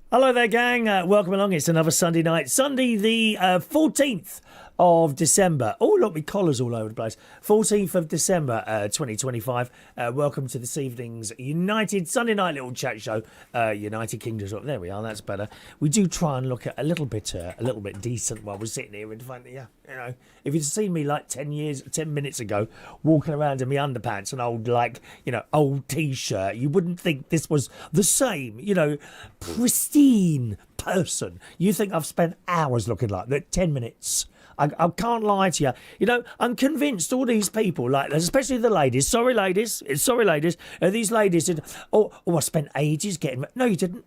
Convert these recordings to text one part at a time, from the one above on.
Hello there, gang. Welcome along. It's another Sunday night. Sunday the 14th of December. Oh, look, my collar's all over the place. 14th of December, 2025. Welcome to this evening's United Sunday night little chat show. United Kingdom. There we are. That's better. We do try and look at a little bit decent while we're sitting here in front of you. You know, if you'd seen me like 10 minutes ago, walking around in my underpants, an old T-shirt, you wouldn't think this was the same, pristine person. You think I've spent hours looking like that, 10 minutes. I can't lie to you. I'm convinced all these people, like, especially the ladies, sorry ladies, these ladies said, I spent ages getting... No, you didn't.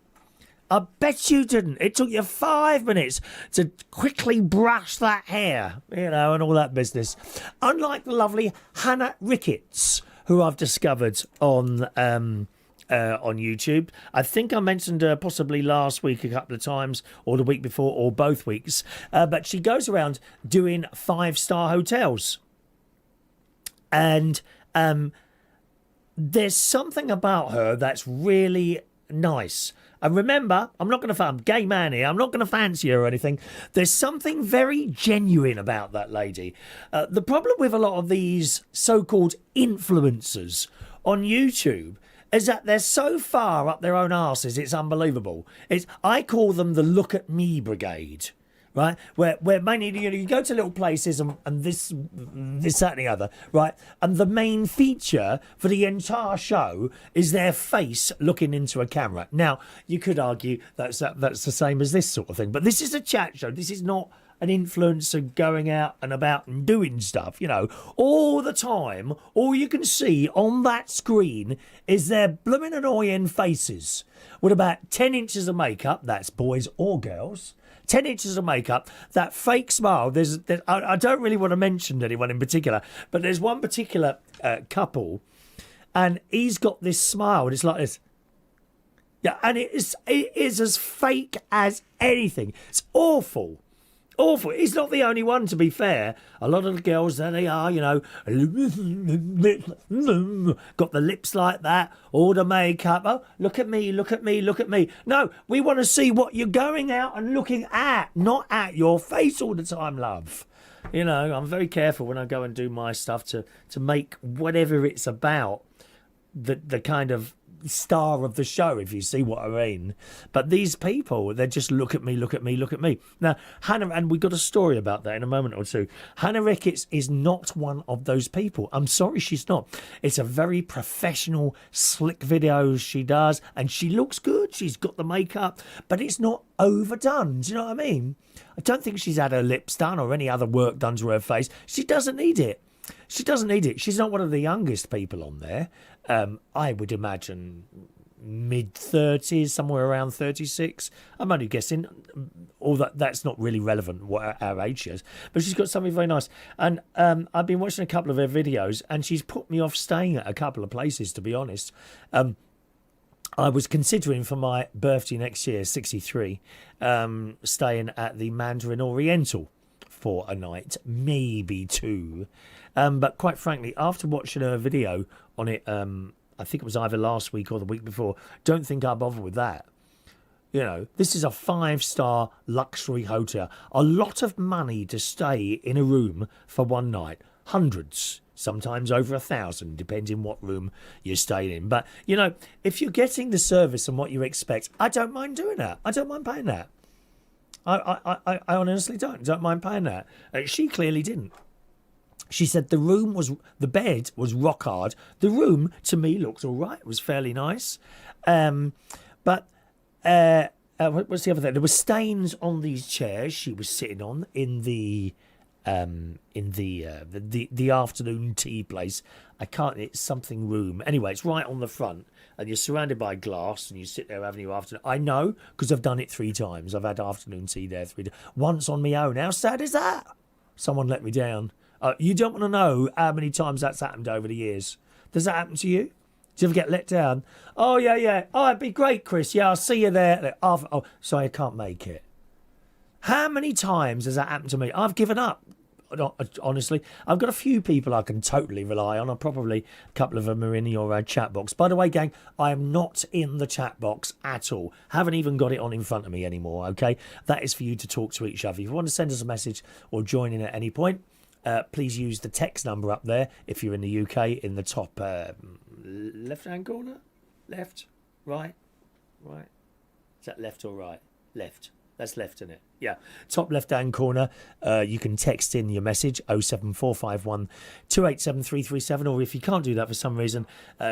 I bet you didn't. It took you 5 minutes to quickly brush that hair, and all that business. Unlike the lovely HannahRicketts, who I've discovered on YouTube. I think I mentioned her possibly last week a couple of times, or the week before, or both weeks. But she goes around doing 5-star hotels. And there's something about her that's really nice. And remember, I'm a gay man here. I'm not going to fancy her or anything. There's something very genuine about that lady. The problem with a lot of these so-called influencers on YouTube is that they're so far up their own arses, it's unbelievable. I call them the look at me brigade. Right, where mainly you go to little places and this, that, and the other, right? And the main feature for the entire show is their face looking into a camera. Now, you could argue that's the same as this sort of thing, but this is a chat show. This is not an influencer going out and about and doing stuff. All the time. All you can see on that screen is their blooming annoying faces with about 10 inches of makeup. That's boys or girls. 10 inches of makeup, that fake smile. I don't really want to mention anyone in particular, but there's one particular couple, and he's got this smile, and it's like this. Yeah, and it is as fake as anything. It's awful. Awful. He's not the only one, to be fair. A lot of the girls, there they are, got the lips like that, all the makeup. Oh, look at me, look at me, look at me. No, we want to see what you're going out and looking at, not at your face all the time, love. I'm very careful when I go and do my stuff to make whatever it's about the kind of star of the show, if you see what I mean. But these people, they just look at me, look at me, look at me. Now, Hannah, and we've got a story about that in a moment or two. HannahRicketts is not one of those people. I'm sorry, she's not. It's a very professional, slick videos she does, and she looks good. She's got the makeup, but it's not overdone. Do you know what I mean? I don't think she's had her lips done or any other work done to her face. She doesn't need it. She doesn't need it. She's not one of the youngest people on there. I would imagine mid-30s, somewhere around 36. I'm only guessing. All that's not really relevant what our age she is. But she's got something very nice. And I've been watching a couple of her videos, and she's put me off staying at a couple of places, to be honest. I was considering for my birthday next year, 63, staying at the Mandarin Oriental for a night, maybe two. But quite frankly, after watching her video on it, I think it was either last week or the week before, don't think I'll bother with that. This is a 5-star luxury hotel. A lot of money to stay in a room for one night. Hundreds, sometimes over 1,000, depending what room you're staying in. But, if you're getting the service and what you expect, I don't mind doing that. I don't mind paying that. I honestly don't mind paying that. She clearly didn't. She said the bed was rock hard. The room, to me, looked all right. It was fairly nice. But what's the other thing? There were stains on these chairs she was sitting on in the afternoon tea place. It's something room. Anyway, it's right on the front, and you're surrounded by glass, and you sit there having your afternoon. I know, because I've done it 3 times. I've had afternoon tea there 3 times. Once on my own. How sad is that? Someone let me down. You don't want to know how many times that's happened over the years. Does that happen to you? Do you ever get let down? Oh, yeah. Oh, it'd be great, Chris. Yeah, I'll see you there. Oh, sorry, I can't make it. How many times has that happened to me? I've given up. honestly. I've got a few people I can totally rely on. Probably a couple of them are in your chat box. By the way, gang, I am not in the chat box at all. Haven't even got it on in front of me anymore, okay? That is for you to talk to each other. If you want to send us a message or join in at any point, please use the text number up there if you're in the UK in the top left-hand corner. Left, right. Is that left or right? Left. That's left, isn't it? Yeah. Top left-hand corner. You can text in your message, 07451 287 337, or if you can't do that for some reason,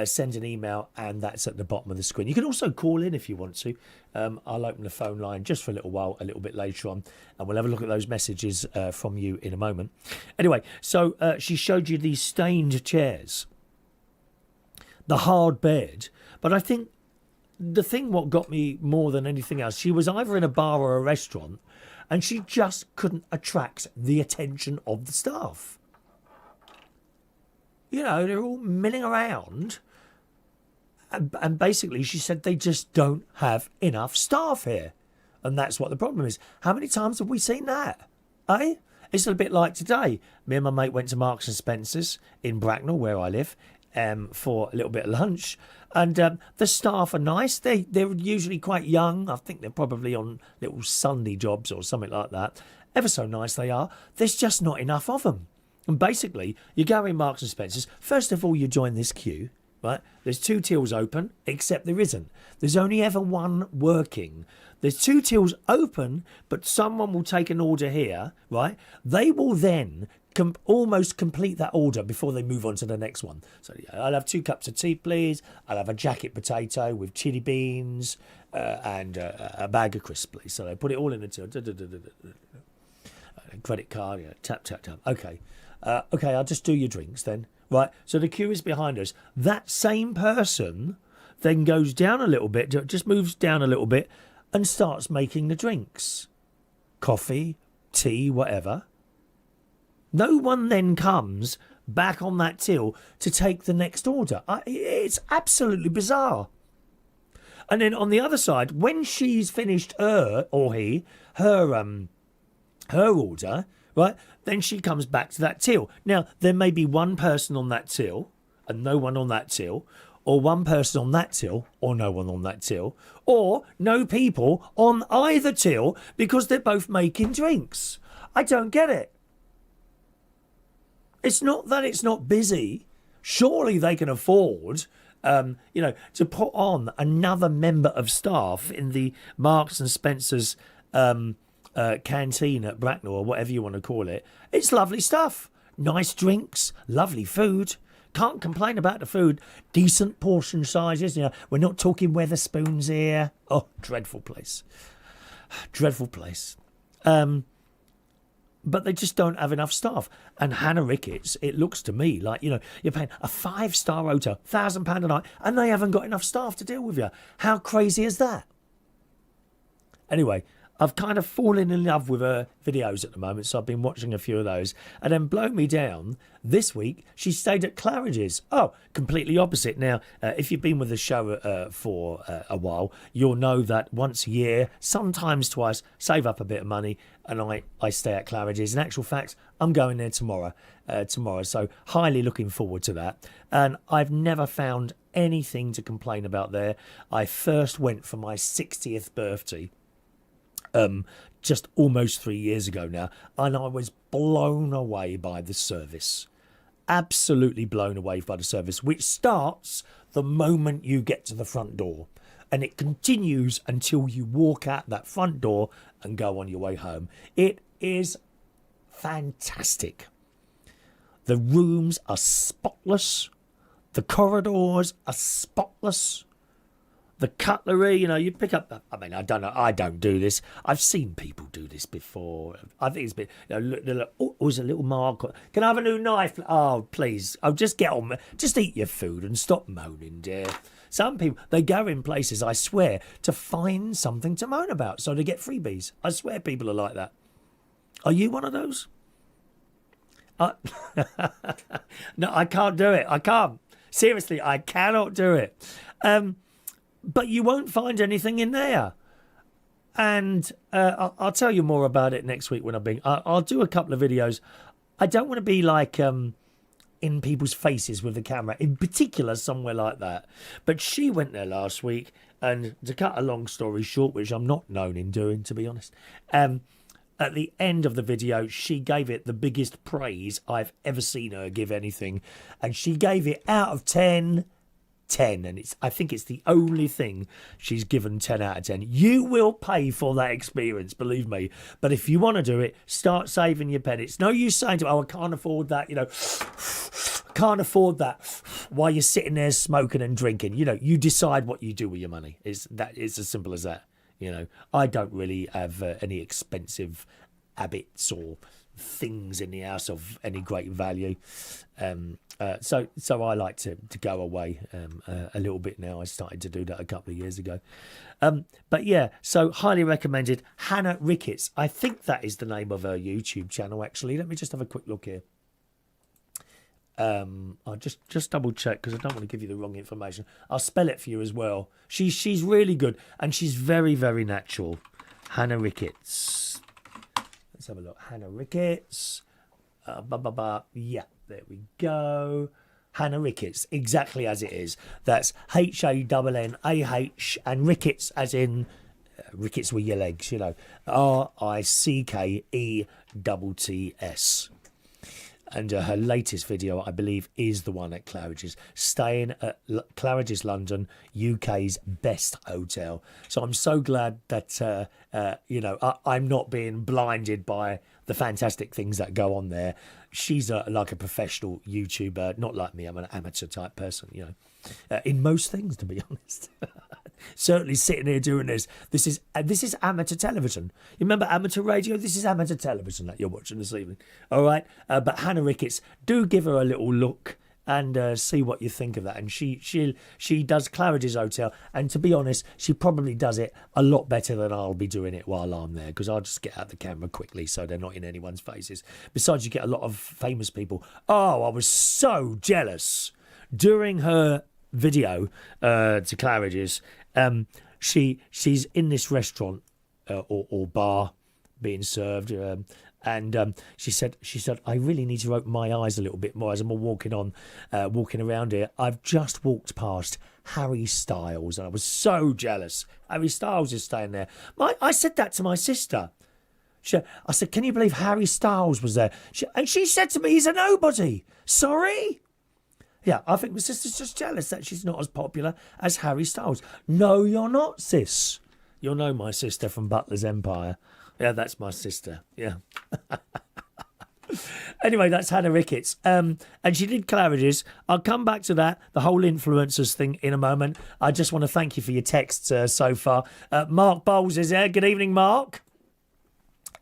send an email, and that's at the bottom of the screen. You can also call in if you want to. I'll open the phone line just for a little while, a little bit later on, and we'll have a look at those messages from you in a moment. Anyway, so she showed you these stained chairs, the hard bed, but I think the thing what got me more than anything else, she was either in a bar or a restaurant, and she just couldn't attract the attention of the staff. You know, they're all milling around, and basically she said they just don't have enough staff here, and that's what the problem is. How many times have we seen that? Eh? It's a bit like today. Me and my mate went to Marks and Spencer's in Bracknell, where I live, for a little bit of lunch, and the staff are nice. They're usually quite young. I think they're probably on little Sunday jobs or something like that. Ever so nice they are. There's just not enough of them. And basically, you go in Marks and Spencer's. First of all, you join this queue, right? There's 2 tills open, except there isn't. There's only ever one working. There's 2 tills open, but someone will take an order here, right? They will then almost complete that order before they move on to the next one. So I'll have 2 cups of tea, please. I'll have a jacket potato with chili beans and a bag of crisps, please. So they put it all in the till. Credit card, yeah, tap, tap, tap. Okay. Okay, I'll just do your drinks then. Right, so the queue is behind us. That same person then goes down a little bit, just moves down a little bit and starts making the drinks. Coffee, tea, whatever. No one then comes back on that till to take the next order. It's absolutely bizarre. And then on the other side, when she's finished her order, right, then she comes back to that till. Now, there may be one person on that till and no one on that till, or one person on that till or no one on that till, or no people on either till because they're both making drinks. I don't get it. It's not that it's not busy. Surely they can afford, to put on another member of staff in the Marks and Spencer's canteen at Bracknell, or whatever you want to call it. It's lovely stuff. Nice drinks, lovely food. Can't complain about the food. Decent portion sizes. You know, we're not talking Weatherspoons here. Oh, dreadful place. Dreadful place. But they just don't have enough staff. And HannahRicketts, it looks to me like, you're paying a 5-star hotel, £1,000 a night, and they haven't got enough staff to deal with you. How crazy is that? Anyway, I've kind of fallen in love with her videos at the moment, so I've been watching a few of those. And then blow me down, this week, she stayed at Claridges. Oh, completely opposite. Now, if you've been with the show for a while, you'll know that once a year, sometimes twice, save up a bit of money, and I stay at Claridges. In actual fact, I'm going there tomorrow, so highly looking forward to that. And I've never found anything to complain about there. I first went for my 60th birthday, just almost 3 years ago now, and I was blown away by the service. Absolutely blown away by the service, which starts the moment you get to the front door, and it continues until you walk out that front door and go on your way home. It is fantastic. The rooms are spotless. The corridors are spotless. The cutlery, you pick up. I mean, I don't know. I don't do this. I've seen people do this before. I think it's been. There's a little mark. Can I have a new knife? Oh, please. Oh, just get on. Just eat your food and stop moaning, dear. Some people, they go in places, I swear, to find something to moan about, so they get freebies. I swear, people are like that. Are you one of those? No, I can't do it. I can't. Seriously, I cannot do it. But you won't find anything in there. And I'll tell you more about it next week when I'll do a couple of videos I don't want to be like in people's faces with the camera, in particular somewhere like that. But she went there last week, and to cut a long story short, which I'm not known in doing, to be honest, at the end of the video, she gave it the biggest praise I've ever seen her give anything, and she gave it out of 10. 10, and I think it's the only thing she's given 10 out of 10. You will pay for that experience, believe me. But if you want to do it, start saving your pennies. It's no use saying to, oh, I can't afford that, can't afford that, while you're sitting there smoking and drinking. You decide what you do with your money. It's as simple as that. I don't really have any expensive habits or things in the house of any great value. So I like to go away a little bit now. I started to do that a couple of years ago. But yeah, so highly recommended. HannahRicketts. I think that is the name of her YouTube channel, actually. Let me just have a quick look here. I'll just double check because I don't want to give you the wrong information. I'll spell it for you as well. She's really good, and she's very, very natural. HannahRicketts. Let's have a look. HannahRicketts. Yeah, there we go. HannahRicketts, exactly as it is. That's HANNAH, and Ricketts as in rickets with your legs, RICKETTS. And her latest video, I believe, is the one at Claridges. Staying at Claridges, London, UK's best hotel. So I'm so glad that, I'm not being blinded by the fantastic things that go on there. She's like a professional YouTuber, not like me. I'm an amateur type person, in most things, to be honest. Certainly sitting here doing this. This is amateur television. You remember amateur radio? This is amateur television that you're watching this evening. All right. But HannahRicketts, do give her a little look and see what you think of that. And she does Claridges Hotel, and to be honest, she probably does it a lot better than I'll be doing it while I'm there, because I'll just get out the camera quickly so they're not in anyone's faces. Besides, you get a lot of famous people. Oh, I was so jealous during her video to Claridges. She's in this restaurant or bar being served, and she said, I really need to open my eyes a little bit more as I'm walking around here. I've just walked past Harry Styles, and I was so jealous. Harry Styles is staying there. I said that to my sister. I said, can you believe Harry Styles was there? And she said to me, he's a nobody. Sorry? Yeah, I think my sister's just jealous that she's not as popular as Harry Styles. No, you're not, sis. You'll know my sister from Butler's Empire. Yeah, that's my sister. Yeah. Anyway, that's HannahRicketts. And she did Claridges. I'll come back to that, the whole influencers thing, in a moment. I just want to thank you for your texts so far. Mark Bowles is there. Good evening, Mark.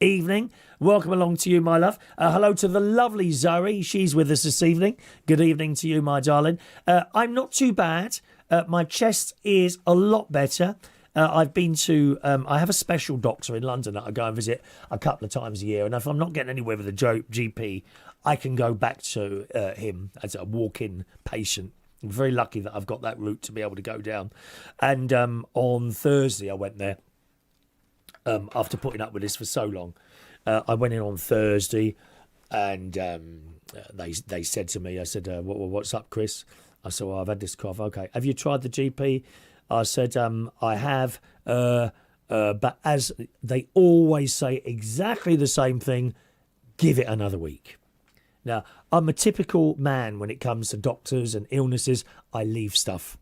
Evening. Welcome along to you, my love. Hello to the lovely Zoe. She's with us this evening. Good evening to you, my darling. I'm not too bad. My chest is a lot better. I've been to, I have a special doctor in London that I go and visit a couple of times a year. And if I'm not getting anywhere with the GP, I can go back to him as a walk-in patient. I'm very lucky that I've got that route to be able to go down. And on Thursday, I went there after putting up with this for so long. I went in on Thursday, and they said to me, I said, what's up, Chris? I said, well, I've had this cough. Okay. Have you tried the GP? I said, I have, but as they always say exactly the same thing, give it another week. Now, I'm a typical man when it comes to doctors and illnesses. I leave stuff.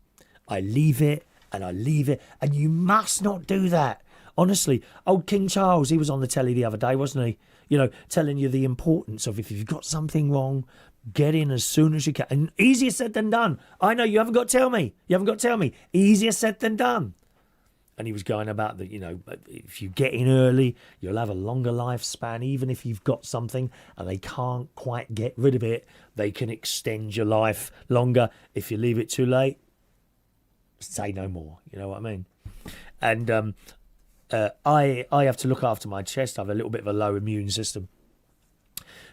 I leave it, and you must not do that. Honestly, old King Charles, he was on the telly the other day, wasn't he? Telling you the importance of if you've got something wrong, get in as soon as you can. And easier said than done. I know, you haven't got to tell me. Easier said than done. And he was going about that, if you get in early, you'll have a longer lifespan. Even if you've got something and they can't quite get rid of it, they can extend your life longer. If you leave it too late, say no more. You know what I mean? And I have to look after my chest. I have a little bit of a low immune system.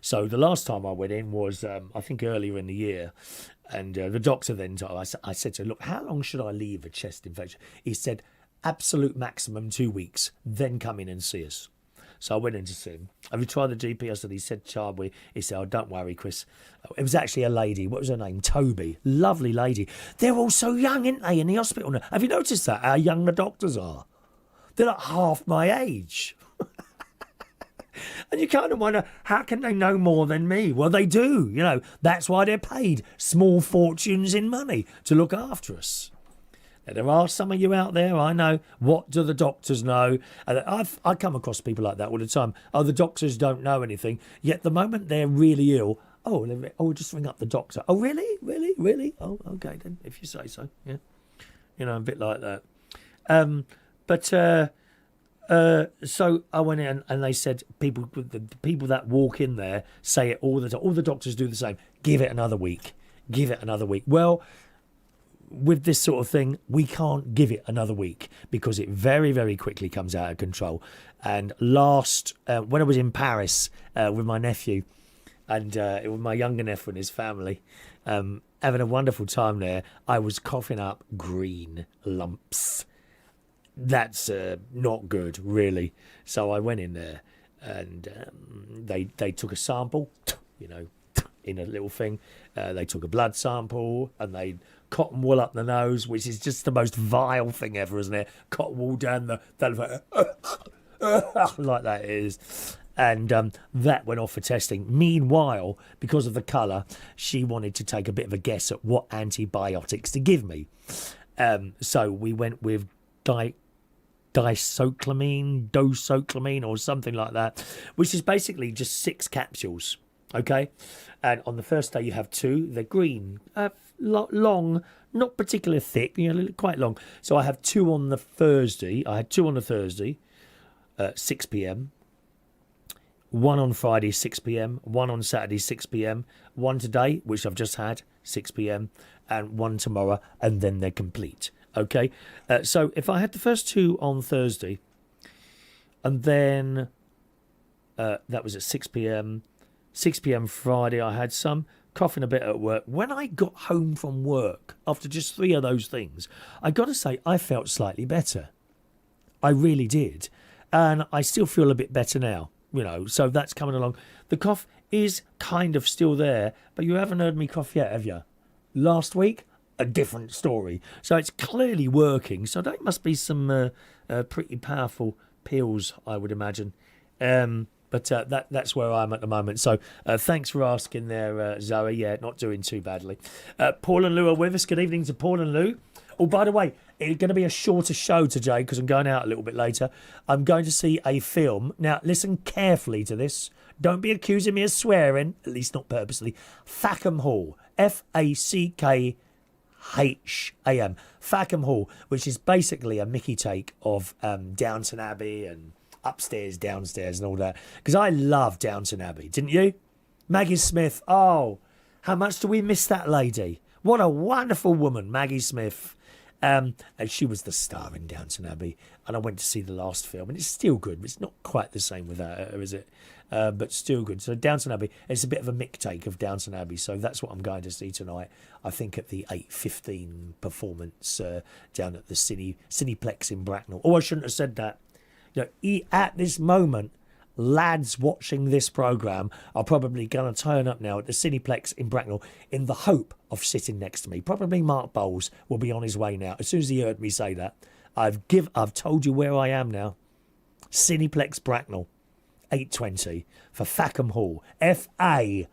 So the last time I went in was, I think, earlier in the year. And the doctor then told I said to him, look, how long should I leave a chest infection? He said, absolute maximum 2 weeks, then come in and see us. So I went in to see him. Have you tried the GP? I said, he said, he said, oh, don't worry, Chris. It was actually a lady. What was her name? Toby. Lovely lady. They're all so young, aren't they, in the hospital now? Have you noticed that, how young the doctors are? They're like half my age. And you kind of wonder, how can they know more than me? Well, they do. You know, that's why they're paid small fortunes in money to look after us. Now, there are some of you out there, I know, what do the doctors know? And I come across people like that all the time. Oh, the doctors don't know anything. Yet the moment they're really ill, just ring up the doctor. Oh, really? Really? Really? Oh, okay then, if you say so. Yeah. You know, a bit like that. So I went in and they said the people that walk in there say it all the time. All the doctors do the same. Give it another week. Give it another week. Well, with this sort of thing, we can't give it another week because it very, very quickly comes out of control. And when I was in Paris with my nephew and with my younger nephew and his family, having a wonderful time there, I was coughing up green lumps. That's not good, really. So I went in there and they took a sample, you know, in a little thing. They took a blood sample and they cotton wool up the nose, which is just the most vile thing ever, isn't it? Cotton wool down the like that it is. And that went off for testing. Meanwhile, because of the colour, she wanted to take a bit of a guess at what antibiotics to give me. So we went with dosoclamine or something like that, which is basically just 6 capsules. Okay, and on the first day you have 2. They're green, long, not particularly thick, you know, quite long. So I have 2 on the Thursday. I had 2 on the Thursday, 6 p.m. 1 on Friday, 6 p.m. 1 on Saturday, 6 p.m. 1 today, which I've just had, 6 p.m. and 1 tomorrow, and then they're complete. Okay, so if I had the first 2 on Thursday, and then that was at 6 p.m. 6 p.m. Friday, I had some, coughing a bit at work. When I got home from work, after just 3 of those things, I got to say, I felt slightly better. I really did. And I still feel a bit better now, you know, so that's coming along. The cough is kind of still there, but you haven't heard me cough yet, have you? Last week, a different story. So it's clearly working. So that must be some pretty powerful pills, I would imagine. But that's where I'm at the moment. So thanks for asking there, Zoe. Yeah, not doing too badly. Paul and Lou are with us. Good evening to Paul and Lou. Oh, by the way, it's going to be a shorter show today because I'm going out a little bit later. I'm going to see a film. Now, listen carefully to this. Don't be accusing me of swearing, at least not purposely. Fackham Hall. Fackham. Fackham Hall, which is basically a Mickey take of Downton Abbey and upstairs, downstairs and all that. Because I love Downton Abbey, didn't you? Maggie Smith, oh, how much do we miss that lady? What a wonderful woman, Maggie Smith. And she was the star in Downton Abbey. And I went to see the last film, and it's still good. It's not quite the same without her, is it? But still good. So Downton Abbey, it's a bit of a Mick take of Downton Abbey. So that's what I'm going to see tonight. I think at the 8:15 performance down at the Cineplex in Bracknell. Oh, I shouldn't have said that. You know, at this moment, lads watching this programme are probably going to turn up now at the Cineplex in Bracknell in the hope of sitting next to me. Probably Mark Bowles will be on his way now. As soon as he heard me say that, I've told you where I am now. Cineplex Bracknell, 8:20 for Fackham Hall. Fackham.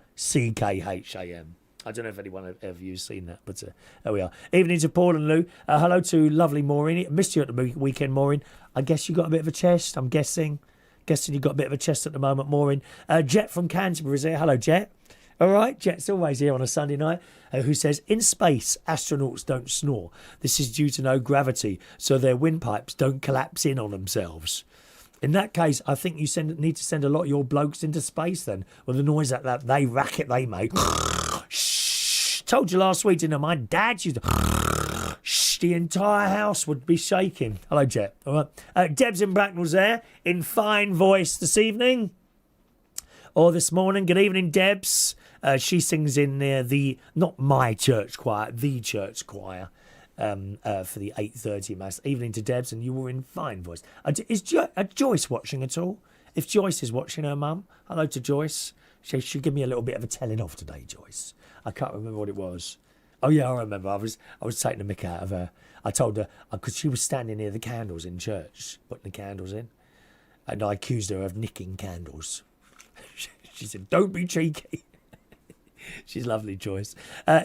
I don't know if anyone of you has seen that, but there we are. Evening to Paul and Lou. Hello to lovely Maureen. Missed you at the weekend, Maureen. I guess you got a bit of a chest, I'm guessing. Guessing you got a bit of a chest at the moment, Maureen. Jet from Canterbury is here. Hello, Jet. All right, Jet's always here on a Sunday night. Who says, in space, astronauts don't snore. This is due to no gravity, so their windpipes don't collapse in on themselves. In that case, I think you need to send a lot of your blokes into space then. With the noise that racket they make. Shh. Told you last week, didn't I? My dad used to... Shh. The entire house would be shaking. Hello, Jet. All right. Deb's in Bracknell's there in fine voice this evening. Or this morning. Good evening, Debs. She sings in not my church choir, the church choir. For the 8:30 mass. Evening to Debs, and you were in fine voice. Is Joyce watching at all? If Joyce is watching her mum, hello to Joyce. She should give me a little bit of a telling off today, Joyce. I can't remember what it was. Oh yeah, I remember. I was taking the mick out of her. I told her because she was standing near the candles in church, putting the candles in, and I accused her of nicking candles. She said, "Don't be cheeky." She's lovely, Joyce.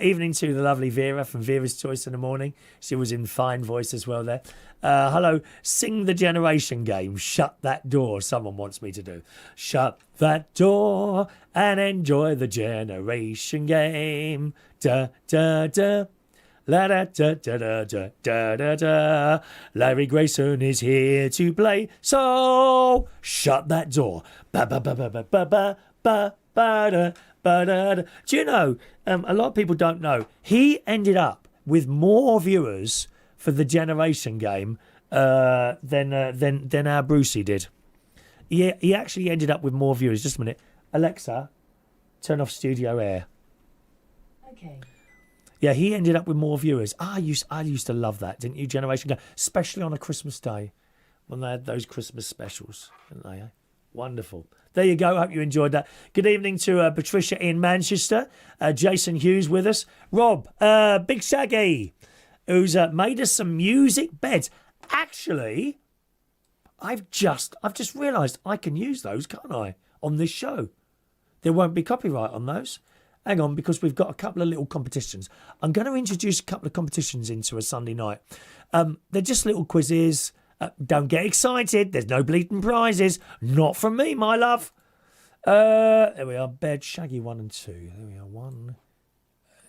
Evening to the lovely Vera from Vera's Choice in the Morning. She was in fine voice as well there. Hello, sing the generation game. Shut that door. Someone wants me to do. Shut that door and enjoy the generation game. Da da da. La da da da da da da da da. Larry Grayson is here to play. So shut that door. Ba ba ba ba ba ba ba ba ba da. Do you know, a lot of people don't know, he ended up with more viewers for the generation game than our Brucey did. He actually ended up with more viewers. Just a minute. Alexa, turn off studio air. Okay. Yeah, he ended up with more viewers. I used to love that, didn't you, Generation Game? Especially on a Christmas day when they had those Christmas specials, didn't they? Wonderful. There you go. Hope you enjoyed that. Good evening to Patricia in Manchester. Jason Hughes with us. Rob, Big Shaggy, who's made us some music beds. Actually, I've just realised I can use those, can't I, on this show? There won't be copyright on those. Hang on, because we've got a couple of little competitions. I'm going to introduce a couple of competitions into a Sunday night. They're just little quizzes. Don't get excited. There's no bleeding prizes. Not from me, my love. There we are. Bed, Shaggy 1 and 2. There we are. 1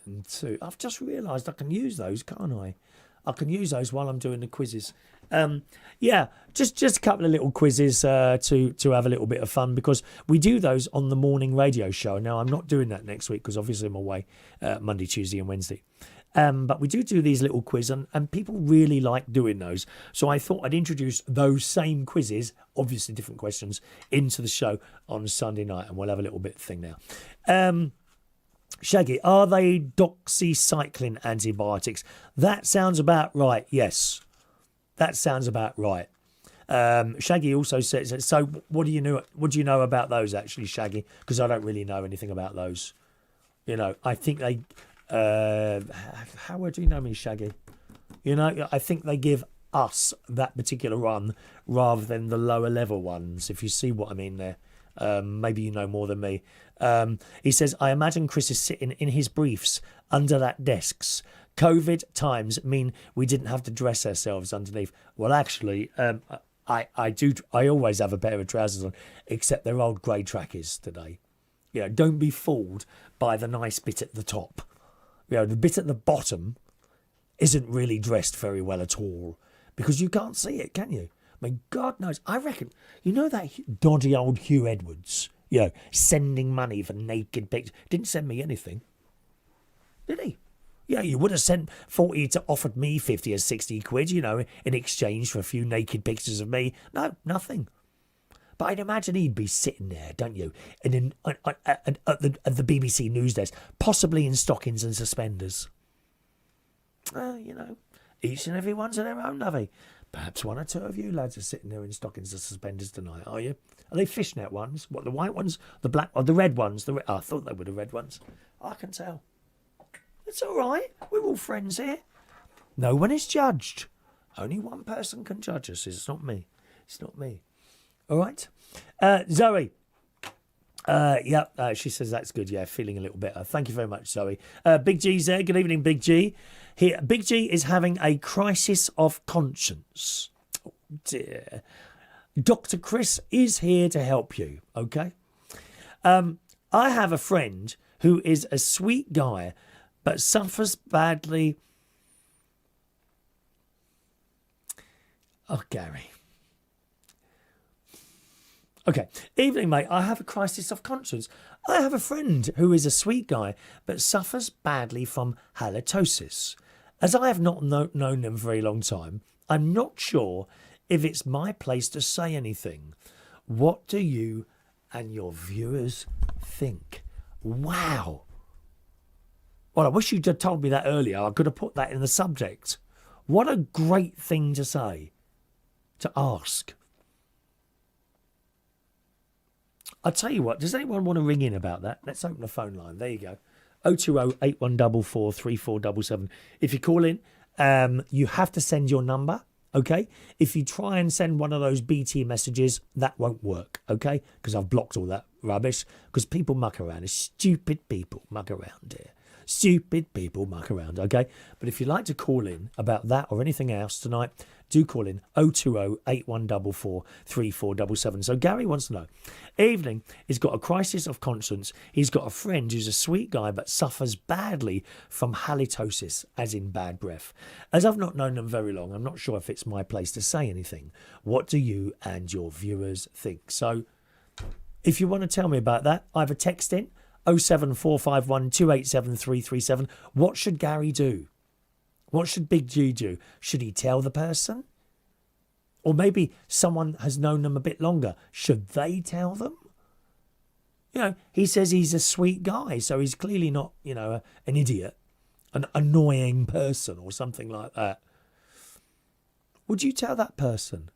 and 2. I've just realised I can use those, can't I? I can use those while I'm doing the quizzes. Yeah, just a couple of little quizzes to have a little bit of fun, because we do those on the morning radio show. Now, I'm not doing that next week because obviously I'm away Monday, Tuesday and Wednesday. But we do these little quizzes, and people really like doing those. So I thought I'd introduce those same quizzes, obviously different questions, into the show on Sunday night, and we'll have a little bit of thing now. Shaggy, are they doxycyclin antibiotics? That sounds about right, yes. That sounds about right. Shaggy also says, so what do you know about those, actually, Shaggy? Because I don't really know anything about those. You know, I think they... how well do you know me, Shaggy? You know, I think they give us that particular one rather than the lower level ones, if you see what I mean there. Maybe you know more than me. He says, I imagine Chris is sitting in his briefs under that desks. COVID times mean we didn't have to dress ourselves underneath. Well, actually, I always have a pair of trousers on, except they're old grey trackies today. You know, don't be fooled by the nice bit at the top. You know, the bit at the bottom isn't really dressed very well at all, because you can't see it, can you? I mean, God knows. I reckon, you know that dodgy old Hugh Edwards, you know, sending money for naked pictures. Didn't send me anything, did he? Yeah, you would have sent 40 to offered me 50 or 60 quid, you know, in exchange for a few naked pictures of me. No, nothing. But I'd imagine he'd be sitting there, don't you, at the BBC news desk, possibly in stockings and suspenders. You know, each and every one's their own, lovey. Perhaps one or two of you lads are sitting there in stockings and suspenders tonight, are you? Are they fishnet ones? What, the white ones, the black, or the red ones? I thought they were the red ones. I can tell. It's all right. We're all friends here. No one is judged. Only one person can judge us. It's not me. It's not me. All right. Zoe. She says that's good. Yeah, feeling a little better. Thank you very much, Zoe. Big G's there. Good evening, Big G. Here, Big G is having a crisis of conscience. Oh, dear. Dr. Chris is here to help you, okay? I have a friend who is a sweet guy but suffers badly. Oh, Gary. Okay. Evening, mate. I have a crisis of conscience. I have a friend who is a sweet guy but suffers badly from halitosis. As I have not known them for a very long time, I'm not sure if it's my place to say anything. What do you and your viewers think? Wow. Well, I wish you'd have told me that earlier. I could have put that in the subject. What a great thing to say, to ask. I'll tell you what, does anyone want to ring in about that? Let's open the phone line. There you go. 020-8144-3477. If you call in, you have to send your number, okay? If you try and send one of those BT messages, that won't work, okay? Because I've blocked all that rubbish. Because people muck around. It's stupid people muck around here. Stupid people muck around, okay? But if you'd like to call in about that or anything else tonight, do call in 020-8144-3477. So Gary wants to know, evening, he's got a crisis of conscience. He's got a friend who's a sweet guy but suffers badly from halitosis, as in bad breath. As I've not known them very long, I'm not sure if it's my place to say anything. What do you and your viewers think? So if you want to tell me about that, either text in 07451 287 337. What should Gary do? What should Big G do? Should he tell the person? Or maybe someone has known them a bit longer. Should they tell them? You know, he says he's a sweet guy, so he's clearly not, you know, an idiot, an annoying person or something like that. Would you tell that person,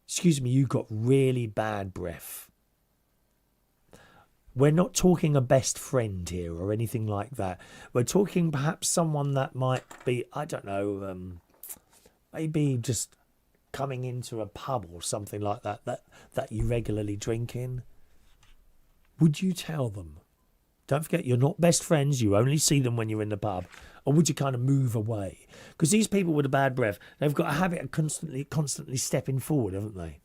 excuse me, you got really bad breath? We're not talking a best friend here or anything like that. We're talking perhaps someone that might be, I don't know, maybe just coming into a pub or something like that you regularly drink in. Would you tell them? Don't forget, you're not best friends. You only see them when you're in the pub. Or would you kind of move away? Because these people with a bad breath, they've got a habit of constantly stepping forward, haven't they?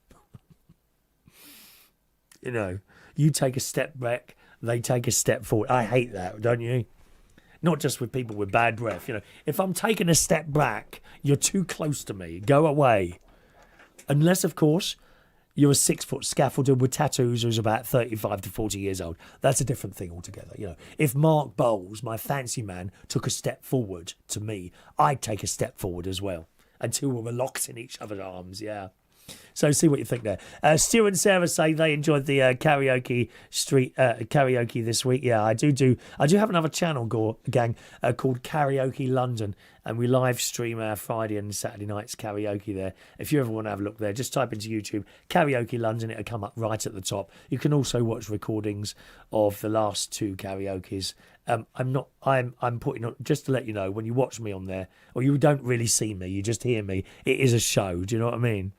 You know, you take a step back, they take a step forward. I hate that, don't you? Not just with people with bad breath. You know, if I'm taking a step back, you're too close to me. Go away. Unless, of course, you're a 6-foot scaffolder with tattoos who's about 35 to 40 years old. That's a different thing altogether. You know, if Mark Bowles, my fancy man, took a step forward to me, I'd take a step forward as well. Until we were locked in each other's arms, yeah. So see what you think there. Stu and Sarah say they enjoyed the karaoke this week. Yeah, I do have another channel, gang, called Karaoke London, and we live stream our Friday and Saturday nights karaoke there. If you ever want to have a look there, just type into YouTube Karaoke London. It'll come up right at the top. You can also watch recordings of the last 2 karaokes. I'm putting on, just to let you know, when you watch me on there, or you don't really see me, you just hear me. It is a show. Do you know what I mean?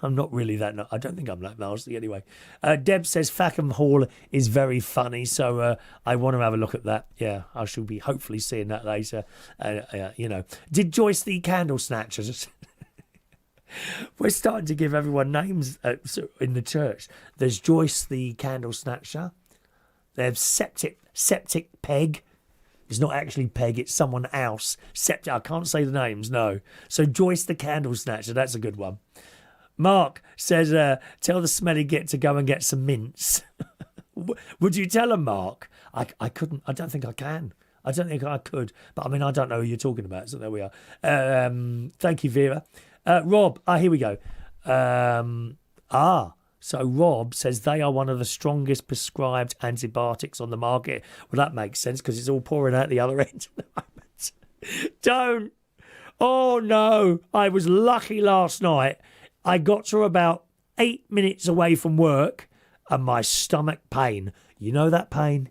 I'm not really that. I don't think I'm that nasty anyway. Deb says Fackham Hall is very funny, so I want to have a look at that. Yeah, I shall be hopefully seeing that later. You know, did Joyce the Candle Snatchers? We're starting to give everyone names in the church. There's Joyce the Candle Snatcher. There's Septic Peg. It's not actually Peg, it's someone else. Septic. I can't say the names. No. So Joyce the Candle Snatcher. That's a good one. Mark says, tell the smelly git to go and get some mints. Would you tell him, Mark? I couldn't. I don't think I can. I don't think I could. But, I mean, I don't know who you're talking about, so there we are. Thank you, Vera. Rob, here we go. So Rob says they are one of the strongest prescribed antibiotics on the market. Well, that makes sense because it's all pouring out the other end at the moment. Don't. Oh, no. I was lucky last night. I got to about 8 minutes away from work and my stomach pain. You know that pain?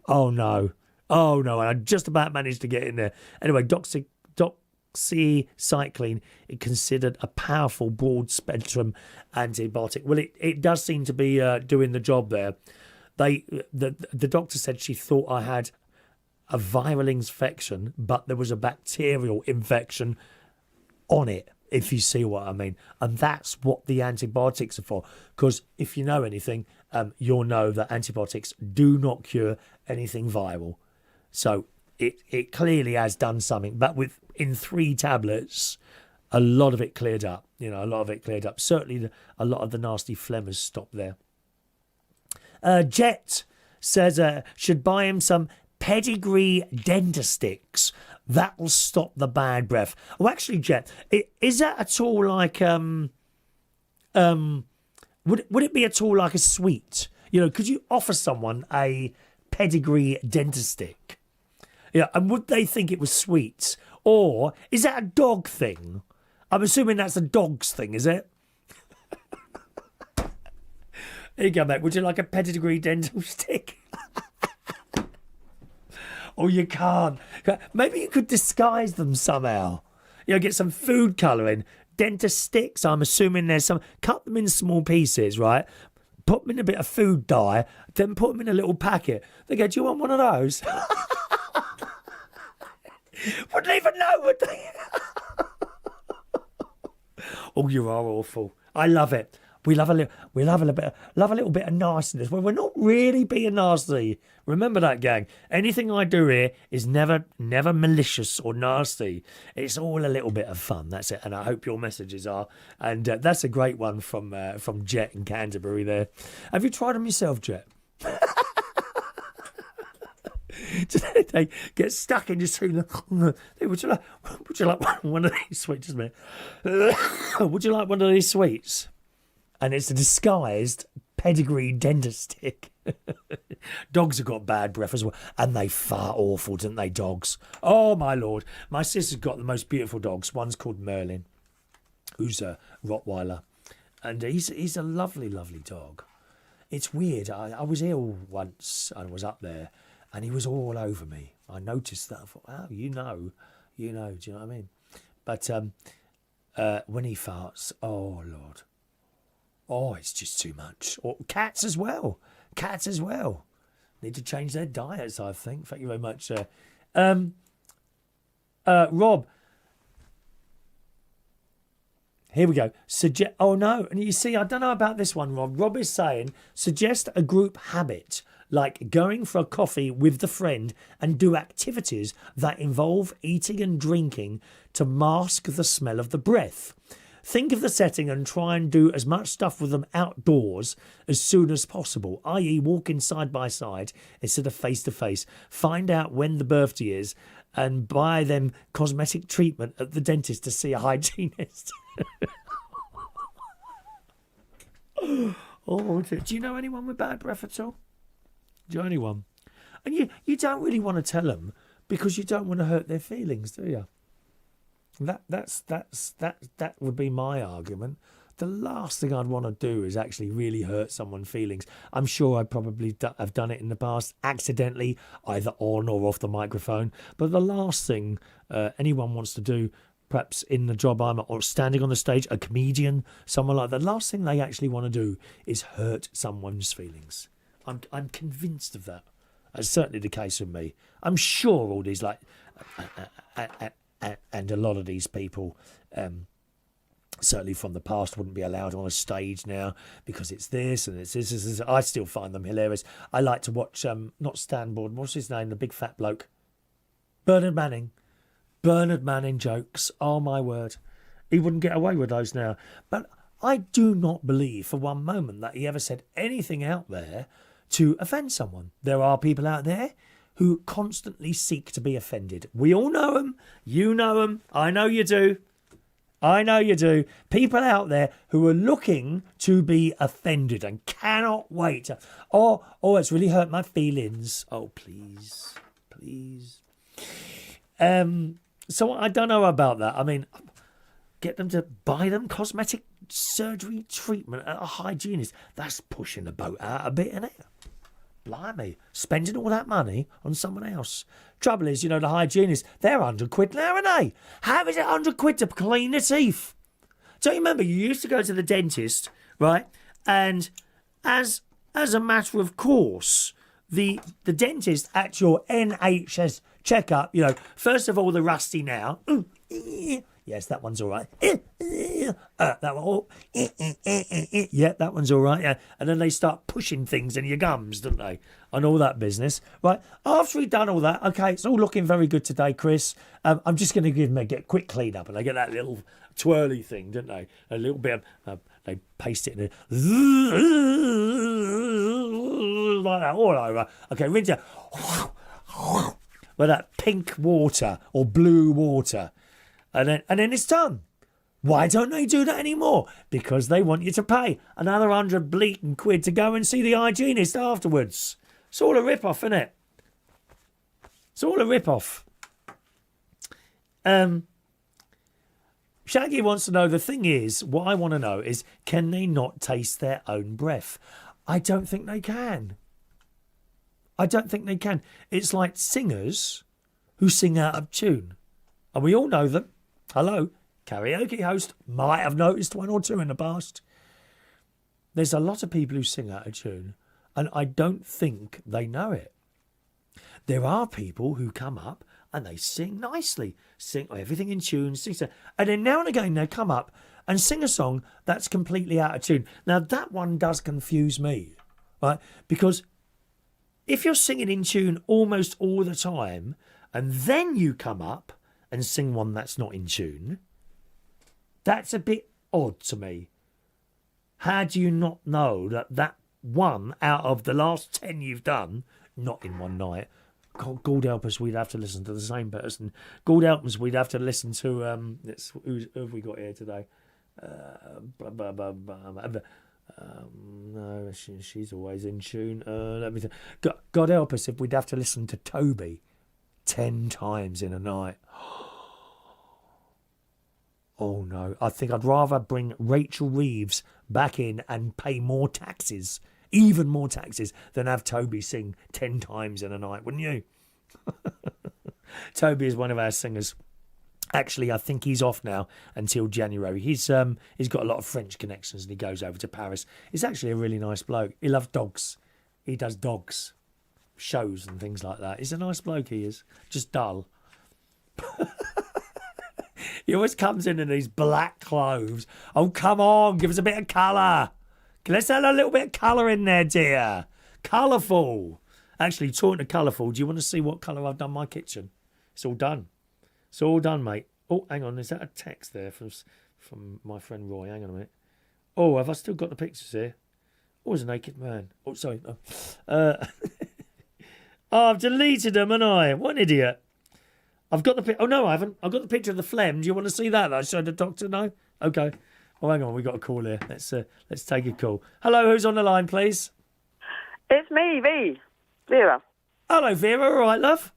Oh, no. Oh, no. I just about managed to get in there. Anyway, Doxycyclin is considered a powerful broad-spectrum antibiotic. Well, it does seem to be doing the job there. The doctor said she thought I had a viral infection, but there was a bacterial infection on it, if you see what I mean. And that's what the antibiotics are for. Because if you know anything, you'll know that antibiotics do not cure anything viral. So it clearly has done something. But in 3 tablets, a lot of it cleared up. You know, a lot of it cleared up. Certainly a lot of the nasty phlegm has stopped there. Jet says should buy him some pedigree dentistix. That will stop the bad breath. Oh, actually, Jet, is that at all like would it be at all like a sweet? You know, could you offer someone a pedigree dentistix? Yeah, and would they think it was sweet? Or is that a dog thing? I'm assuming that's a dog's thing, is it? Here you go, mate. Would you like a pedigree dental stick? Or you can't. Maybe you could disguise them somehow. You know, get some food colouring. Dentist sticks, I'm assuming there's some. Cut them in small pieces, right? Put them in a bit of food dye, then put them in a little packet. They go, do you want one of those? Wouldn't even know, would they? Oh, you are awful. I love it. We love a little bit of nastiness. Well, we're not really being nasty. Remember that, gang. Anything I do here is never malicious or nasty. It's all a little bit of fun. That's it. And I hope your messages are. And that's a great one from Jet in Canterbury there. Have you tried them yourself, Jet? They get stuck in your tooth. Would you like one of these sweets? Just a minute. Would you like one of these sweets? And it's a disguised pedigree dentist stick. Dogs have got bad breath as well. And they fart awful, don't they, dogs? Oh, my Lord. My sister's got the most beautiful dogs. One's called Merlin, who's a Rottweiler. And he's a lovely, lovely dog. It's weird. I was ill once. I was up there. And he was all over me. I noticed that. I thought, oh, you know. Do you know what I mean? But when he farts, oh, Lord. Oh, it's just too much. Or cats as well. Need to change their diets, I think. Thank you very much. Rob. Here we go. Oh, no. And you see, I don't know about this one, Rob. Rob is saying, suggest a group habit, like going for a coffee with the friend and do activities that involve eating and drinking to mask the smell of the breath. Think of the setting and try and do as much stuff with them outdoors as soon as possible, i.e. walking side by side instead of face to face. Find out when the birthday is and buy them cosmetic treatment at the dentist to see a hygienist. Oh, do you know anyone with bad breath at all? Do you know anyone? And you don't really want to tell them because you don't want to hurt their feelings, do you? That would be my argument. The last thing I'd want to do is actually really hurt someone's feelings. I'm sure I probably have done it in the past, accidentally, either on or off the microphone. But the last thing anyone wants to do, perhaps in the job I'm at, or standing on the stage, a comedian, someone like that, the last thing they actually want to do is hurt someone's feelings. I'm convinced of that. That's certainly the case with me. I'm sure all these and a lot of these people, certainly from the past, wouldn't be allowed on a stage now because it's this and it's this. I still find them hilarious. I like to watch, not Stanboard, what's his name, the big fat bloke? Bernard Manning. Bernard Manning jokes. Oh, my word. He wouldn't get away with those now. But I do not believe for one moment that he ever said anything out there to offend someone. There are people out there who constantly seek to be offended. We all know them. You know them. I know you do. People out there who are looking to be offended and cannot wait. Oh, it's really hurt my feelings. Oh, please. So I don't know about that. I mean, get them to buy them cosmetic surgery treatment at a hygienist. That's pushing the boat out a bit, isn't it? Blimey, spending all that money on someone else. Trouble is, the hygienists, they're £100 now, aren't they? How is it £100 to clean the teeth? Don't you remember, you used to go to the dentist, right? And as a matter of course, the dentist at your NHS checkup, first of all, the rusty now. Yes, that one's all right. That one, yeah, that one's all right. Yeah, and then they start pushing things in your gums, don't they? And all that business, right? After we've done all that, okay, it's all looking very good today, Chris. I'm just going to give them a quick clean up, and they get that little twirly thing, don't they? A little bit of, they paste it in like that all over. Okay, rinse it with that pink water or blue water. And then it's done. Why don't they do that anymore? Because they want you to pay another £100 to go and see the hygienist afterwards. It's all a rip-off, isn't it? It's all a rip-off. Shaggy wants to know, the thing is, what I want to know is, can they not taste their own breath? I don't think they can. I don't think they can. It's like singers who sing out of tune. And we all know them. Hello, karaoke host. Might have noticed one or two in the past. There's a lot of people who sing out of tune, and I don't think they know it. There are people who come up and they sing nicely, sing everything in tune, sing, and then now and again they come up and sing a song that's completely out of tune. Now that one does confuse me, right? Because if you're singing in tune almost all the time, and then you come up and sing one that's not in tune, that's a bit odd to me. How do you not know that one out of the last 10 you've done, not in one night, God help us, we'd have to listen to the same person. God help us, we'd have to listen to, who have we got here today? No, she's always in tune. Let me think. God help us if we'd have to listen to Toby 10 times in a night. Oh no, I think I'd rather bring Rachel Reeves back in and pay more taxes, even more taxes, than have Toby sing 10 times in a night, wouldn't you? Toby is one of our singers. Actually, I think he's off now until January. He's got a lot of French connections and he goes over to Paris. He's actually a really nice bloke. He loves dogs. He does dogs shows and things like that. He's a nice bloke, he is. Just dull. He always comes in these black clothes. Oh, come on, give us a bit of colour. Let's add a little bit of colour in there, dear. Colourful. Actually, talking of colourful, do you want to see what colour I've done my kitchen? It's all done. It's all done, mate. Oh, hang on. Is that a text there from my friend Roy? Hang on a minute. Oh, have I still got the pictures here? Oh, it's a naked man. Oh, sorry. Oh, I've deleted them, haven't I? What an idiot. I've got the... Oh, no, I haven't. I've got the picture of the phlegm. Do you want to see that I showed the doctor? No? Okay. Oh, hang on. We've got a call here. Let's take a call. Hello, who's on the line, please? It's me, Vera. Hello, Vera. All right, love?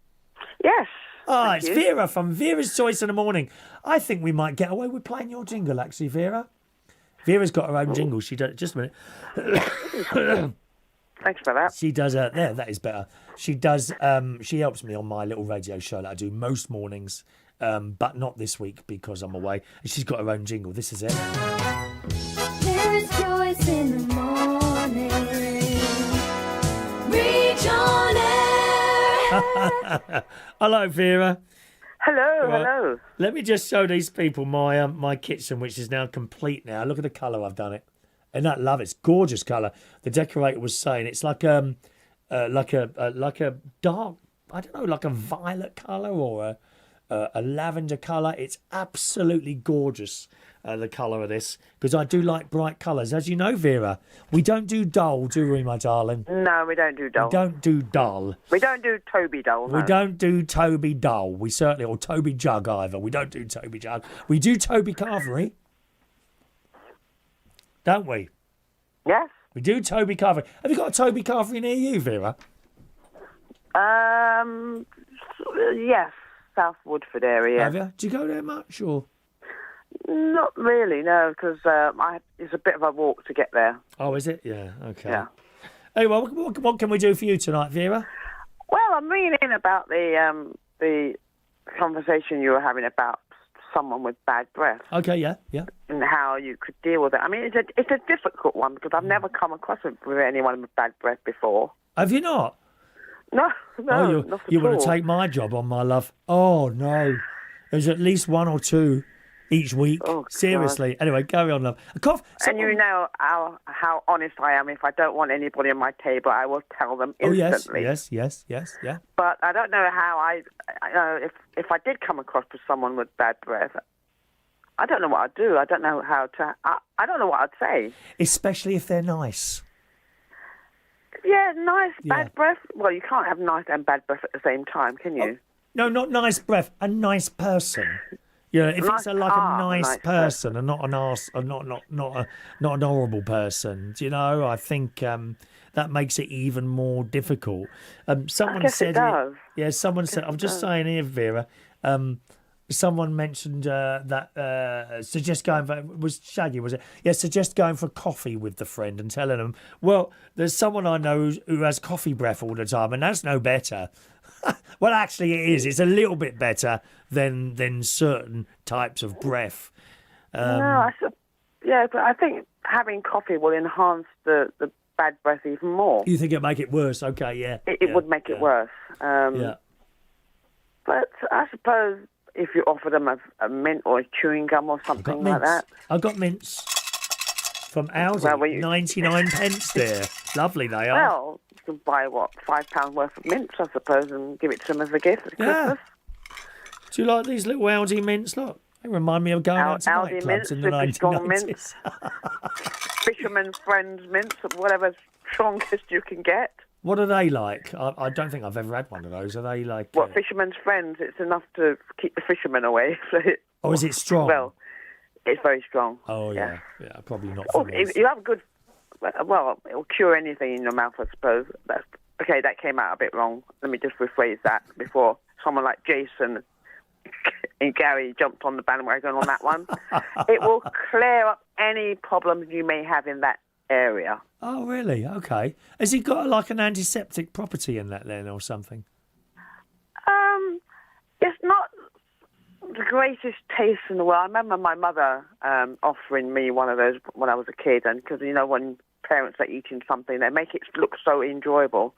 Yes. Ah, it's Vera from Vera's Choice in the Morning. I think we might get away with playing your jingle, actually, Vera. Vera's got her own jingle. She does... Just a minute. Thanks for that. She does... there, that is better. She does... she helps me on my little radio show that I do most mornings, but not this week because I'm away. And she's got her own jingle. This is it. Vera's Choice in the morning. Reach on air. Hello, Vera. Hello, Right. hello. Let me just show these people my kitchen, which is now complete now. Look at the colour I've done it. And that love, it's gorgeous colour. The decorator was saying it's like a dark, I don't know, like a violet colour or a lavender colour. It's absolutely gorgeous, the colour of this, because I do like bright colours. As you know, Vera, we don't do dull, do we, my darling? No, we don't do dull. We don't do dull. We don't do Toby dull, no. We don't do Toby dull. We certainly, or Toby jug either. We don't do Toby jug. We do Toby carvery. Don't we? Yes. We do Toby carvery. Have you got a Toby carvery near you, Vera? Yes. South Woodford area. Have you? Do you go there much, or? Not really, no, because it's a bit of a walk to get there. Oh, is it? Yeah, okay. Yeah. Anyway, what can we do for you tonight, Vera? Well, I'm reading about the conversation you were having about someone with bad breath Okay, yeah. and how you could deal with it. I mean, it's a difficult one because I've never come across with anyone with bad breath before. Have you not? No, Oh, not you at want all. to take my job on, my love? Oh, no. There's at least one or two each week. Oh, God. Seriously. Anyway, carry on, love. A cough. And you know how honest I am. If I don't want anybody on my table, I will tell them Oh, yes, instantly. yes, yeah. But I don't know how I know if I did come across with someone with bad breath, I don't know what I'd do. I don't know how to. I don't know what I'd say. Especially if they're nice. Yeah, nice Yeah. bad breath. Well, you can't have nice and bad breath at the same time, can you? No, not nice breath. A nice person. Yeah, if it's a nice person and not an arse, or not an horrible person, do you know? I think that makes it even more difficult. Someone I guess said, it does. yeah, someone said. I'm just saying here, Vera. someone mentioned that suggest going for, was Shaggy, was it? Yeah, suggest going for coffee with the friend and telling them, well, there's someone I know who has coffee breath all the time, and that's no better. Well, actually, it is. It's a little bit better than certain types of breath. No, yeah, but I think having coffee will enhance the bad breath even more. You think it'd make it worse? Okay, yeah. It would make it worse. Yeah. But I suppose if you offer them a mint or a chewing gum or something like that. I've got mints from Aldi. Well, 99 pence there. Lovely they are. Well, you can buy, £5 worth of mints, I suppose, and give it to them as a gift at Christmas. Do you like these little Aldi mints? Look, they remind me of going out to Aldi nightclubs mints, in the super strong 1990s. mints. Fisherman's Friends mints, whatever strongest you can get. What are they like? I don't think I've ever had one of those. Are they like... What, Fisherman's Friends? It's enough to keep the fishermen away. Oh, is it strong? Well, it's very strong. Oh, yeah. Yeah, probably not for me. If you have good... Well, it'll cure anything in your mouth, I suppose. Okay, that came out a bit wrong. Let me just rephrase that before someone like Jason and Gary jumped on the bandwagon on that one. It will clear up any problems you may have in that area. Oh, really? Okay. Has it got like an antiseptic property in that then or something? It's not the greatest taste in the world. I remember my mother offering me one of those when I was a kid, and because, you know, when parents are eating something, they make it look so enjoyable.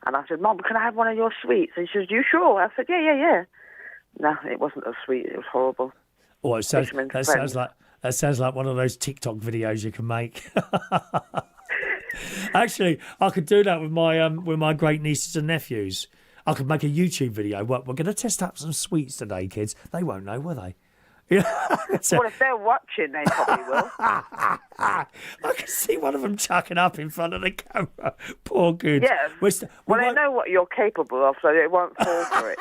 And I said, Mom, can I have one of your sweets? And she says, you sure? I said, yeah. No, it wasn't a sweet. It was horrible. Oh, that sounds like one of those TikTok videos you can make. Actually, I could do that with my great nieces and nephews. I could make a YouTube video. We're going to test out some sweets today, kids. They won't know, will they? Well, if they're watching, they probably will. I can see one of them chucking up in front of the camera. Poor goods. Yeah. They know what you're capable of, so they won't fall for it.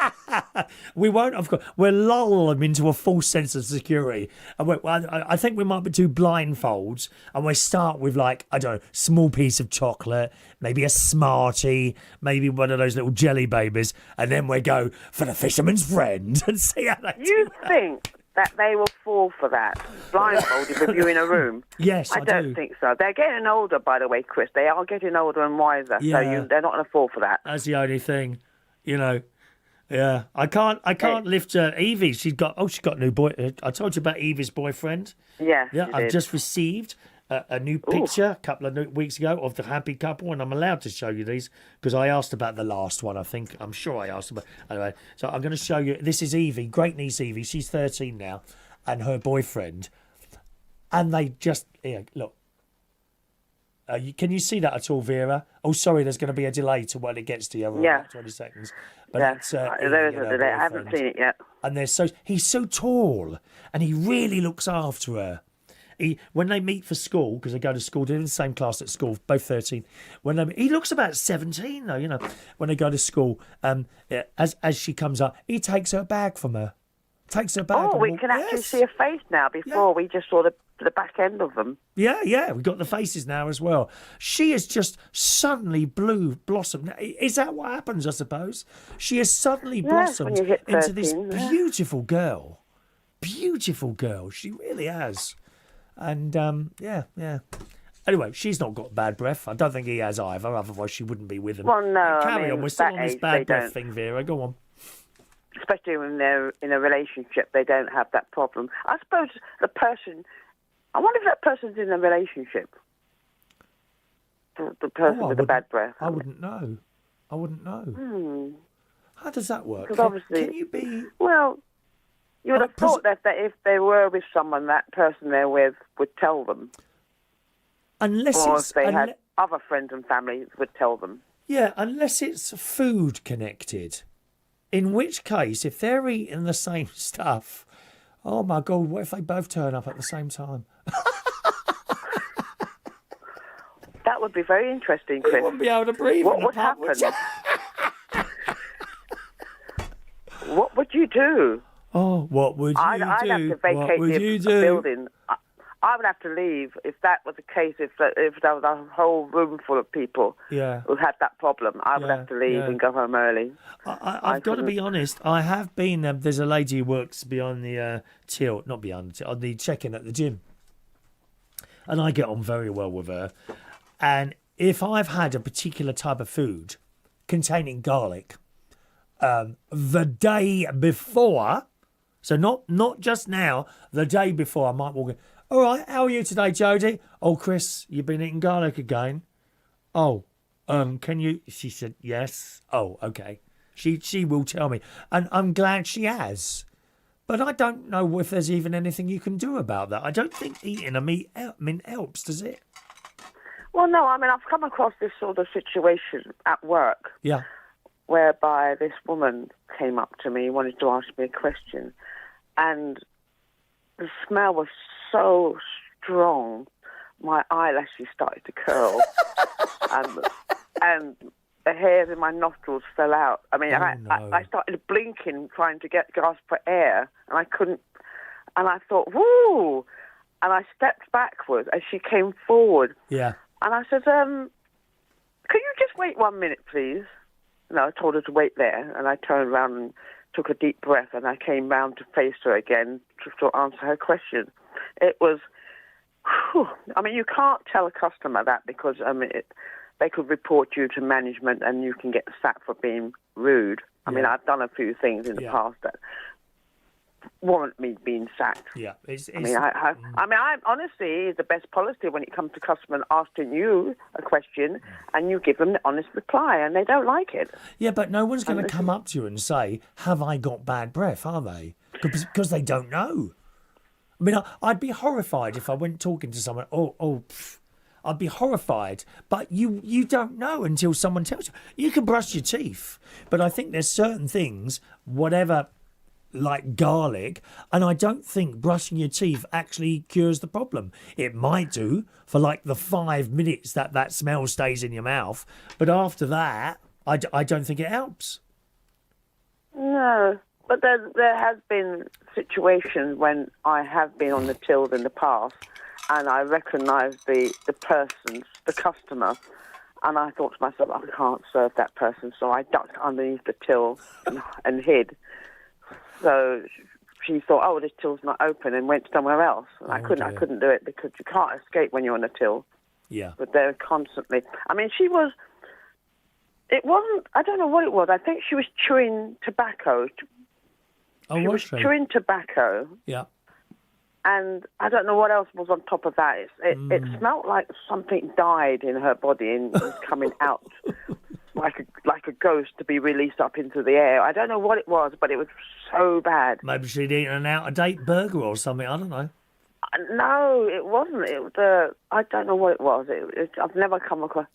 We won't, of course. We'll lull them into a false sense of security. And I think we might do blindfolds, and we start with, like, I don't know, small piece of chocolate, maybe a Smartie, maybe one of those little jelly babies, and then we go for the fisherman's friend and see how they do. You think that they will fall for that, blindfolded with you in a room? Yes, I don't think so. They're getting older, by the way, Chris. They are getting older and wiser, so they're not going to fall for that. That's the only thing, you know. Yeah, I can't lift Evie. She's got a new boy. I told you about Evie's boyfriend. Yeah, I've just received a new picture a couple of weeks ago of the happy couple, and I'm allowed to show you these because I asked about the last one. I'm sure I asked about. Anyway, so I'm going to show you. This is Evie, great niece Evie. She's 13 now, and her boyfriend, and they just look. Can you see that at all, Vera? Oh, sorry, there's going to be a delay to when it gets to you. Yeah. 20 seconds. But that's, there is a delay. I haven't seen it yet. And he's so tall, and he really looks after her. When they meet for school, because they go to school, they're in the same class at school, both 13. He looks about 17, though, you know. When they go to school, as she comes up, he takes her bag from her. Oh, we can actually see a face now. Before we just saw the back end of them. Yeah, we've got the faces now as well. She has just suddenly blossomed. Is that what happens, I suppose? She has suddenly blossomed into this beautiful girl. Beautiful girl. She really has. And, yeah. Anyway, she's not got bad breath. I don't think he has either, otherwise she wouldn't be with him. Well, no, Carry on, we're still on this bad breath thing, Vera. Go on. Especially when they're in a relationship, they don't have that problem. I suppose I wonder if that person's in a relationship. The person with the bad breath. I wouldn't know. How does that work? Because obviously, can you be... Well, you would have thought that if they were with someone, that person they're with would tell them. If they had other friends and family would tell them. Yeah, unless it's food connected. In which case, if they're eating the same stuff, oh my God, what if they both turn up at the same time? That would be very interesting, Chris. You wouldn't be able to breathe. What would happen? What would you do? Oh, what would you do? I'd have to vacate the building. I would have to leave if that was the case. If there was a whole room full of people who had that problem, I would have to leave and go home early. I've got to be honest. I have been. There's a lady who works beyond the till, not beyond the till, on the check-in at the gym, and I get on very well with her. And if I've had a particular type of food containing garlic the day before, so not just now, the day before, I might walk in. All right, how are you today, Jodie? Oh, Chris, you've been eating garlic again. Oh, can you? She said yes. Oh, okay. She will tell me, and I'm glad she has. But I don't know if there's even anything you can do about that. I don't think eating a meat helps, does it? Well, no. I mean, I've come across this sort of situation at work. Yeah. Whereby this woman came up to me, wanted to ask me a question, and the smell was so strong, my eyelashes started to curl, and the hairs in my nostrils fell out. I mean, I started blinking, trying to gasp for air, and I couldn't. And I thought, woo! And I stepped backwards as she came forward. Yeah. And I said, can you just wait 1 minute, please? And I told her to wait there, and I turned around and took a deep breath, and I came round to face her again to answer her question. It was, I mean, you can't tell a customer that because, they could report you to management and you can get sacked for being rude. I mean, I've done a few things in the past that warrant me being sacked. Yeah. I honestly, the best policy when it comes to customers asking you a question and you give them the honest reply, and they don't like it. Yeah, but no one's going to come up to you and say, have I got bad breath, are they? Because they don't know. I mean, I'd be horrified if I went talking to someone, I'd be horrified. But you don't know until someone tells you. You can brush your teeth, but I think there's certain things, whatever, like garlic, and I don't think brushing your teeth actually cures the problem. It might do for like the 5 minutes that smell stays in your mouth, but after that, I don't think it helps. No, but there has been situations when I have been on the tills in the past, and I recognised the customer, and I thought to myself, I can't serve that person, so I ducked underneath the till and hid. So she thought, oh, this till's not open, and went somewhere else. And I couldn't do it because you can't escape when you're on a till. Yeah. But they're constantly. I mean, it wasn't. I don't know what it was. I think she was chewing tobacco. She was chewing tobacco. Yeah. And I don't know what else was on top of that. It smelled like something died in her body and was coming out. Like a ghost to be released up into the air. I don't know what it was, but it was so bad. Maybe she'd eaten an out-of-date burger or something. I don't know. No, it wasn't. It was. I don't know what it was. I've never come across.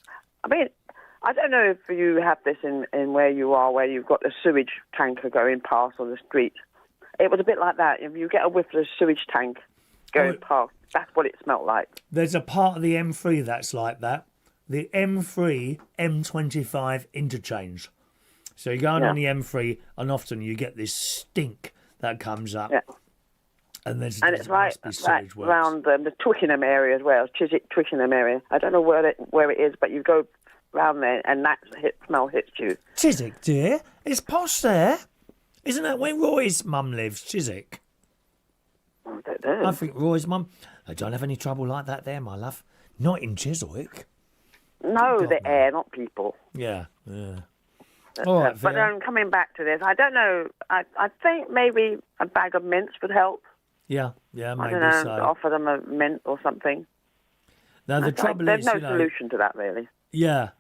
I mean, I don't know if you have this in where you are, where you've got the sewage tanker going past on the street. It was a bit like that. If you get a whiff of the sewage tank going past, that's what it smelled like. There's a part of the M3 that's like that. The M3, M25 interchange. So you're going on the M3, and often you get this stink that comes up. Yeah. And it's right around the Twickenham area as well, Chiswick, Twickenham area. I don't know where it is, but you go round there, and that smell hits you. Chiswick, dear? It's posh there. Isn't that where Roy's mum lives, Chiswick? I don't know. I think Roy's mum... I don't have any trouble like that there, my love. Not in Chiswick. No, the air, not people. Yeah. All right, but coming back to this, I don't know. I think maybe a bag of mints would help. Yeah, maybe I don't know, so. Offer them a mint or something. Now, the trouble there's is... There's no solution to that, really. Yeah.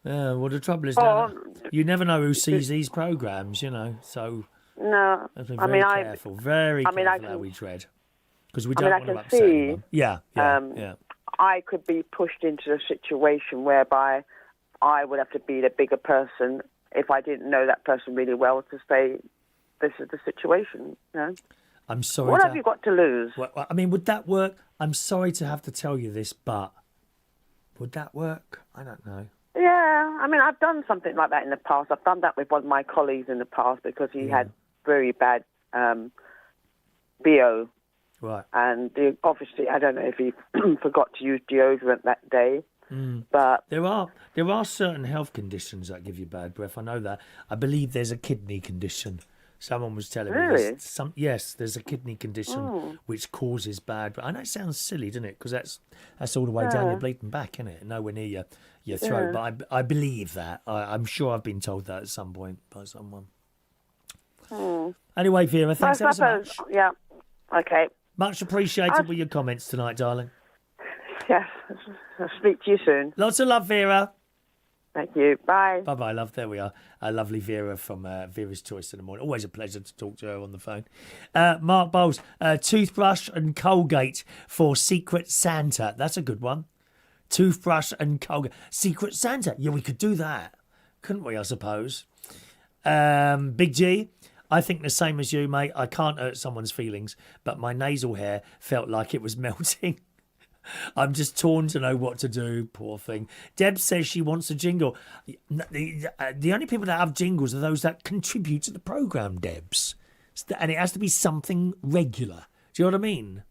Yeah, well, the trouble is, you never know who sees these programmes, so... No, very careful, how we tread. Because we don't want to upset anyone. Yeah. I could be pushed into a situation whereby I would have to be the bigger person if I didn't know that person really well to say, this is the situation, I'm sorry. What have you got to lose? Well, I mean, would that work? I'm sorry to have to tell you this, but would that work? I don't know. Yeah, I mean, I've done something like that in the past. I've done that with one of my colleagues in the past because he had very bad BO. Right. And obviously, I don't know if he forgot to use deodorant that day. But There are certain health conditions that give you bad breath. I know that. I believe there's a kidney condition. Someone was telling me Really? there's a kidney condition which causes bad breath. I know it sounds silly, doesn't it? Because that's all the way down your bleeding back, isn't it? Nowhere near your throat. But I believe that. I'm sure I've been told that at some point by someone. Anyway, Vera, thanks ever so much. Yeah. Okay. Much appreciated with your comments tonight, darling. Yes. I'll speak to you soon. Lots of love, Vera. Thank you. Bye. Bye-bye, love. There we are. Lovely Vera from Vera's Choice in the Morning. Always a pleasure to talk to her on the phone. Mark Bowles, toothbrush and Colgate for Secret Santa. That's a good one. Toothbrush and Colgate. Secret Santa. Yeah, we could do that. Couldn't we, I suppose? Big G, I think the same as you, mate. I can't hurt someone's feelings, but my nasal hair felt like it was melting. I'm just torn to know what to do, poor thing. Deb says she wants a jingle. The only people that have jingles are those that contribute to the programme, Debs. And it has to be something regular. Do you know what I mean?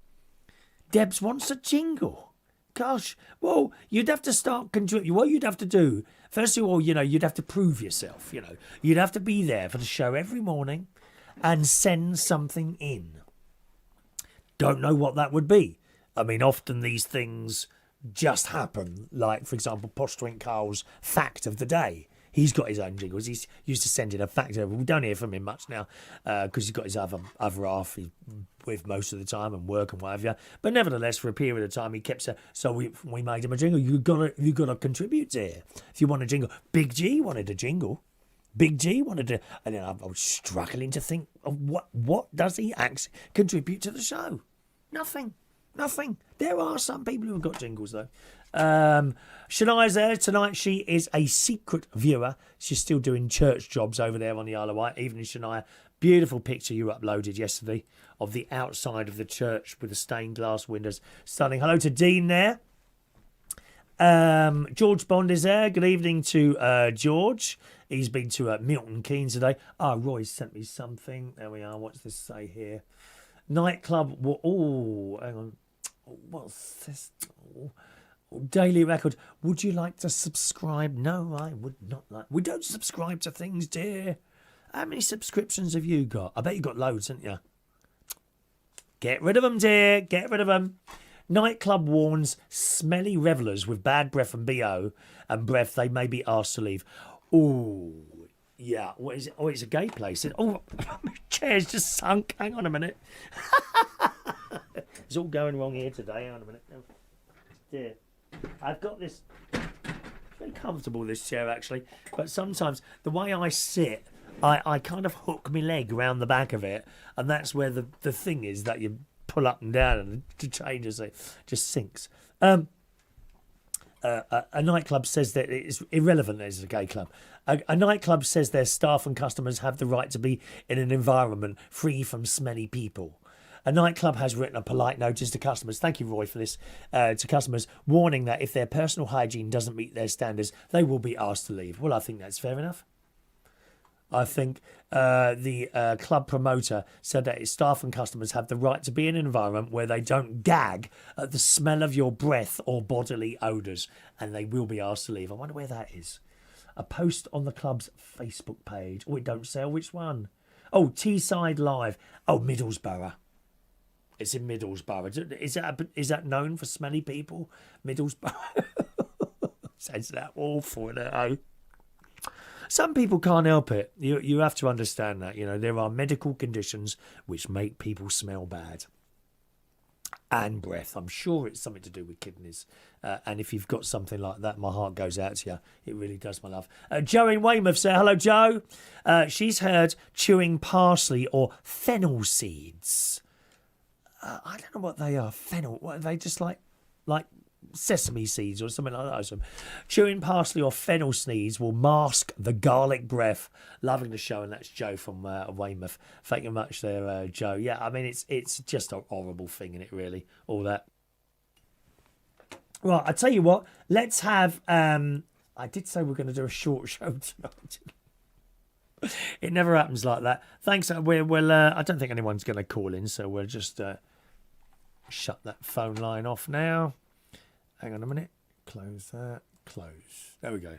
Debs wants a jingle. Gosh, well, you'd have to start contributing. What you'd have to do, first of all, you'd have to prove yourself, You'd have to be there for the show every morning and send something in. Don't know what that would be. I mean, often these things just happen. Like, for example, Posh Drink Carl's Fact of the Day. He's got his own jingles. He's used to send in a fact. We don't hear from him much now because he's got his other half with most of the time and work and whatever. But nevertheless, for a period of time, he kept so we made him a jingle. You got to contribute to it if you want a jingle. Big G wanted a jingle. Big G wanted to, and then I was struggling to think of what does he actually contribute to the show? Nothing. There are some people who have got jingles, though. Shania's there tonight. She is a secret viewer. She's still doing church jobs over there on the Isle of Wight. Evening, Shania. Beautiful picture you uploaded yesterday of the outside of the church with the stained glass windows. Stunning. Hello to Dean there. George Bond is there. Good evening to George. He's been to Milton Keynes today. Roy sent me something. There we are. What's this say here? Nightclub. Oh, hang on. What's this? Daily Record. Would you like to subscribe? No, I would not like. We don't subscribe to things, dear. How many subscriptions have you got? I bet you got loads, haven't you? Get rid of them, dear. Get rid of them. Nightclub warns smelly revellers with bad breath and BO and breath they may be asked to leave. Oh, yeah. What is it? Oh, it's a gay place. Oh, my chair's just sunk. Hang on a minute. It's all going wrong here today. Hang on a minute. Oh, dear. I've got this. It's very comfortable, this chair, actually. But sometimes the way I sit, I kind of hook my leg around the back of it. And that's where the thing is that you pull up and down and it changes. It just sinks. A nightclub says that it's irrelevant that it's a gay club. A nightclub says their staff and customers have the right to be in an environment free from smelly people. A nightclub has written a polite notice to customers, thank you, Roy, for this, to customers, warning that if their personal hygiene doesn't meet their standards, they will be asked to leave. Well, I think that's fair enough. I think the club promoter said that its staff and customers have the right to be in an environment where they don't gag at the smell of your breath or bodily odours, and they will be asked to leave. I wonder where that is. A post on the club's Facebook page. Oh, it don't say which one. Oh, Teesside Live. Oh, Middlesbrough. It's in Middlesbrough. Is that known for smelly people? Middlesbrough. Sounds that awful, isn't it? Oh. Some people can't help it. You have to understand that. There are medical conditions which make people smell bad. And breath. I'm sure it's something to do with kidneys. And if you've got something like that, my heart goes out to you. It really does, my love. Jo in Weymouth said, hello, Jo. She's heard chewing parsley or fennel seeds. I don't know what they are. Fennel. What are they? Just like sesame seeds or something like that. Chewing parsley or fennel seeds will mask the garlic breath. Loving the show, and that's Jo from Weymouth. Thank you much there, Jo. Yeah, I mean, it's just a horrible thing, isn't it, really? All that. Right, I tell you what, let's have... I did say we're going to do a short show tonight. It never happens like that. Thanks. I don't think anyone's going to call in, so we'll just... shut that phone line off now. Hang on a minute. Close that. Close. There we go.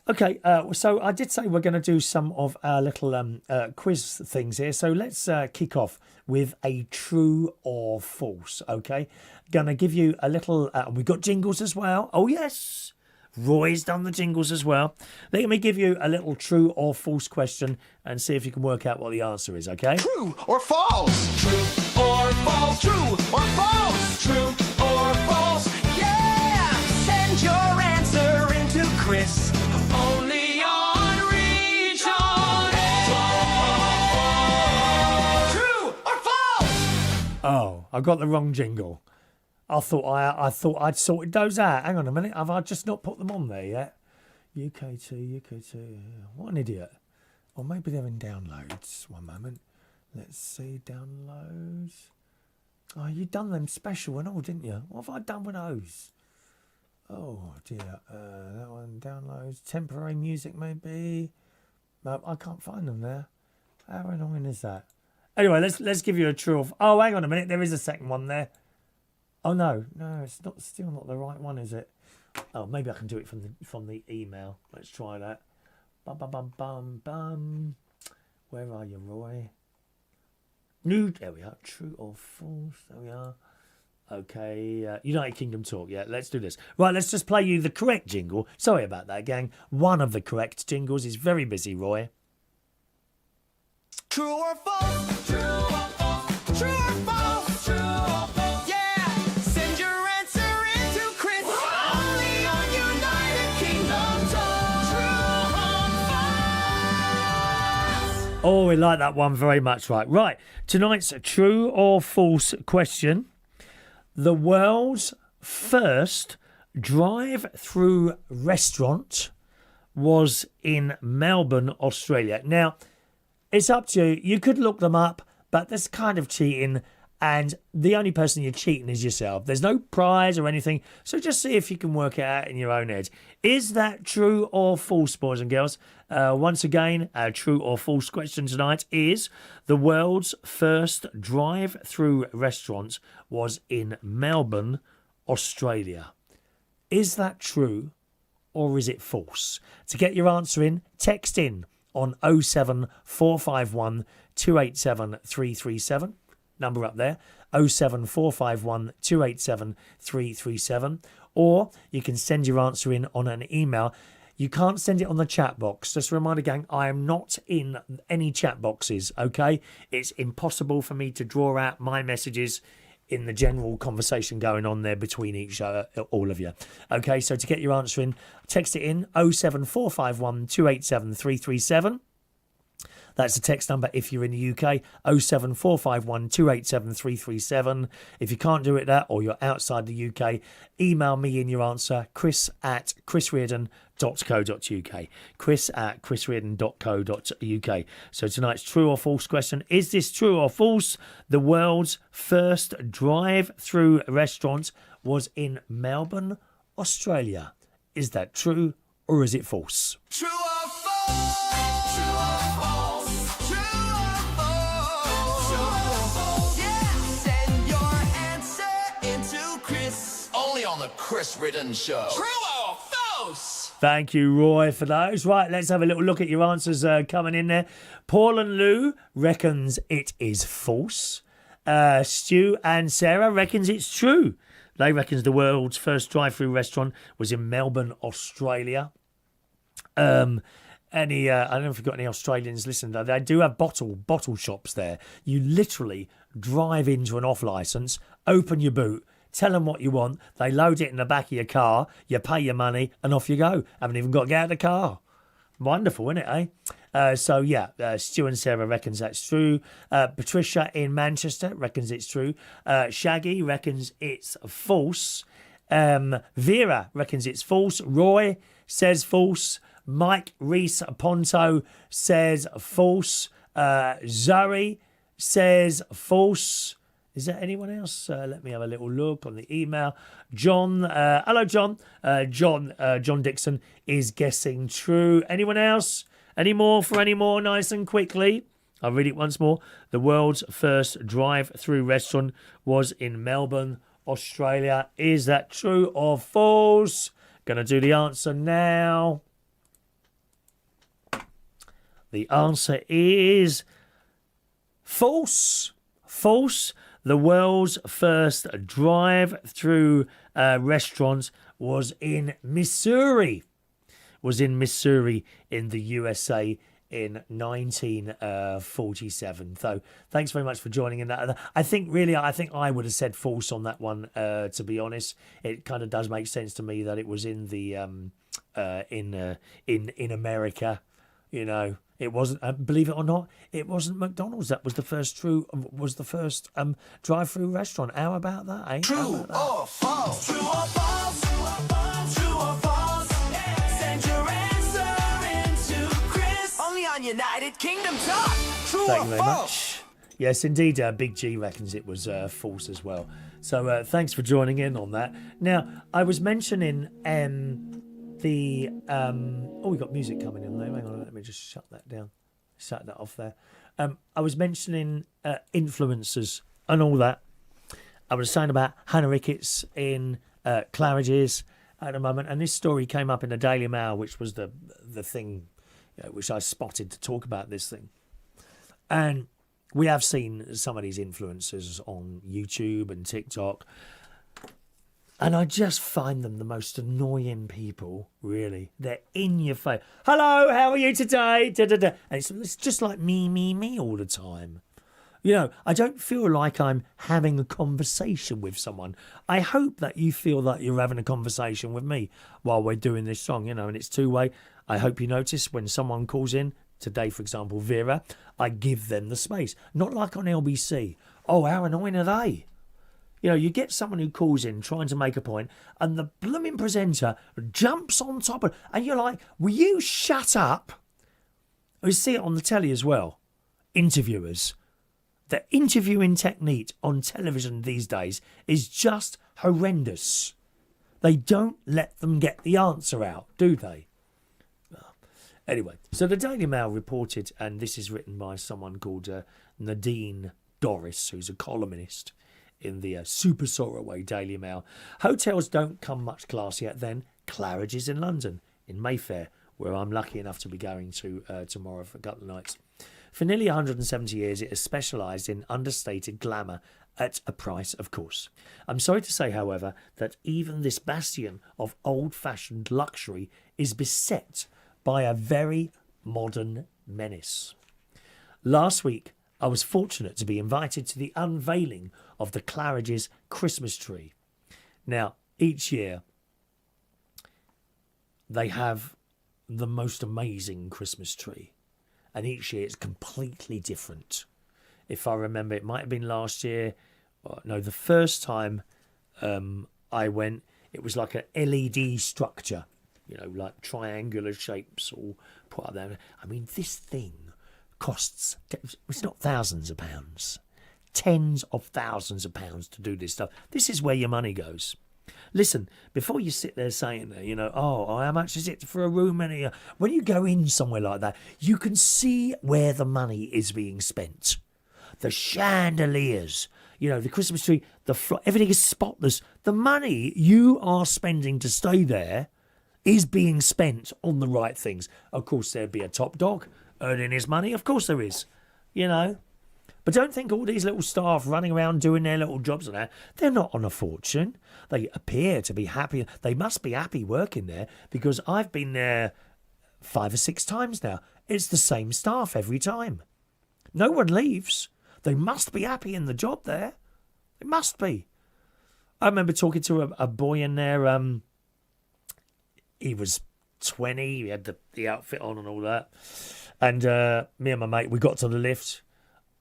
Okay, so I did say we're going to do some of our little quiz things here. So let's kick off with a true or false, okay? Going to give you a little... we've got jingles as well. Oh, yes. Roy's done the jingles as well. Let me give you a little true or false question and see if you can work out what the answer is, okay? True or false? True or false? True or false? True or false? Yeah! Send your answer into Chris. Only on Region A. True or false? Oh, I got the wrong jingle. I thought I'd sorted those out. Hang on a minute. Have I just not put them on there yet? UK2. What an idiot. Or maybe they're in downloads. One moment. Let's see. Downloads. Oh, you done them special and all, didn't you? What have I done with those? Oh, dear. That one, downloads. Temporary music, maybe. No, I can't find them there. How annoying is that? Anyway, let's give you a true or... Oh, hang on a minute. There is a second one there. Oh no, it's not still not the right one, is it? Oh, maybe I can do it from the email. Let's try that. Bum. Where are you, Roy? There we are. True or false? There we are. Okay, United Kingdom talk. Yeah, let's do this. Right, let's just play you the correct jingle. Sorry about that, gang. One of the correct jingles is very busy, Roy. True or false? True or false? True or false? True or false? Yeah! Send your answer into Chris. Only on United Kingdom Talk. True or false? Oh, we like that one very much. Right. Tonight's true or false question. The world's first drive-through restaurant was in Melbourne, Australia. Now, it's up to you. You could look them up, but that's kind of cheating, and the only person you're cheating is yourself. There's no prize or anything, so just see if you can work it out in your own head. Is that true or false, boys and girls? Once again, our true or false question tonight is the world's first drive-through restaurant was in Melbourne, Australia. Is that true or is it false? To get your answer in, text in on 07451 287 337. Number up there, 07451 287 337. Or you can send your answer in on an email. You can't send it on the chat box. Just a reminder, gang, I am not in any chat boxes, okay? It's impossible for me to draw out my messages in the general conversation going on there between all of you. Okay, so to get your answer in, text it in 07451 287 337. That's the text number if you're in the UK, 07451 287 337. If you can't do it that or you're outside the UK, email me in your answer, chris@chrisriordan.co.uk. chris@chrisriordan.co.uk. So tonight's true or false question. Is this true or false? The world's first drive-through restaurant was in Melbourne, Australia. Is that true or is it false? True or false? True or false? True or false? True or false? Yeah! Send your answer into Chris. Only on the Chris Riordan Show. True or false? Thank you, Roy, for those. Right, let's have a little look at your answers coming in there. Paul and Lou reckons it is false. Stu and Sarah reckons it's true. They reckons the world's first drive-through restaurant was in Melbourne, Australia. I don't know if you've got any Australians listening, though. They do have bottle shops there. You literally drive into an off-licence, open your boot, tell them what you want, they load it in the back of your car, you pay your money, and off you go. Haven't even got to get out of the car. Wonderful, isn't it, eh? Stu and Sarah reckons that's true. Patricia in Manchester reckons it's true. Shaggy reckons it's false. Vera reckons it's false. Roy says false. Mike Reese Ponto says false. Zoe says false. Is there anyone else? Let me have a little look on the email. John, hello, John. John Dixon is guessing true. Anyone else? Any more, nice and quickly? I'll read it once more. The world's first drive-through restaurant was in Melbourne, Australia. Is that true or false? Gonna do the answer now. The answer is false. False. The world's first drive-through restaurant was in Missouri. Was in Missouri in the USA in 1947. So thanks very much for joining in that. I think I would have said false on that one. To be honest, it kind of does make sense to me that it was in the in America. You know, it wasn't. Believe it or not, it wasn't McDonald's. That was the first drive-through restaurant. How about that? Eh? True or false? True or false? True or false? True or false? Send your answer into Chris. Only on United Kingdom Talk. True Thank or you very false? much. Yes, indeed. Big G reckons it was false as well. So thanks for joining in on that. Now, I was mentioning we got music coming in there. Hang on, let me just shut that down. Shut that off there. I was mentioning influencers and all that. I was saying about HannahRicketts in Claridges at the moment, and this story came up in the Daily Mail, which was the thing which I spotted to talk about this thing. And we have seen some of these influencers on YouTube and TikTok, and I just find them the most annoying people, really. They're in your face. Hello, how are you today? Da, da, da. And it's just like me all the time. You know, I don't feel like I'm having a conversation with someone. I hope that you feel that you're having a conversation with me while we're doing this song, and it's two-way. I hope you notice when someone calls in, today, for example, Vera, I give them the space. Not like on LBC. Oh, how annoying are they? You get someone who calls in trying to make a point, and the blooming presenter jumps on top of, and you're like, will you shut up? We see it on the telly as well. Interviewers. The interviewing technique on television these days is just horrendous. They don't let them get the answer out, do they? Anyway, so the Daily Mail reported, and this is written by someone called Nadine Dorris, who's a columnist in the Super Soaraway Daily Mail. Hotels don't come much classier than Claridges in London, in Mayfair, where I'm lucky enough to be going to tomorrow for a couple of nights. For nearly 170 years, it has specialised in understated glamour at a price, of course. I'm sorry to say, however, that even this bastion of old-fashioned luxury is beset by a very modern menace. Last week, I was fortunate to be invited to the unveiling of the Claridges Christmas tree. Now, each year, they have the most amazing Christmas tree. And each year it's completely different. If I remember, it might have been last year. No, the first time I went, it was like an LED structure, like triangular shapes all put up there. I mean, this thing costs, it's not thousands of pounds, tens of thousands of pounds to do this stuff. This is where your money goes. Listen, before you sit there saying, oh, how much is it for a room? And when you go in somewhere like that, you can see where the money is being spent. The chandeliers, the Christmas tree, everything is spotless. The money you are spending to stay there is being spent on the right things. Of course, there'd be a top dog earning his money. Of course there is, But don't think all these little staff running around doing their little jobs and that, they're not on a fortune. They appear to be happy. They must be happy working there, because I've been there 5 or 6 times now. It's the same staff every time. No one leaves. They must be happy in the job there. It must be. I remember talking to a boy in there. He was 20. He had the outfit on and all that. And me and my mate, we got to the lift.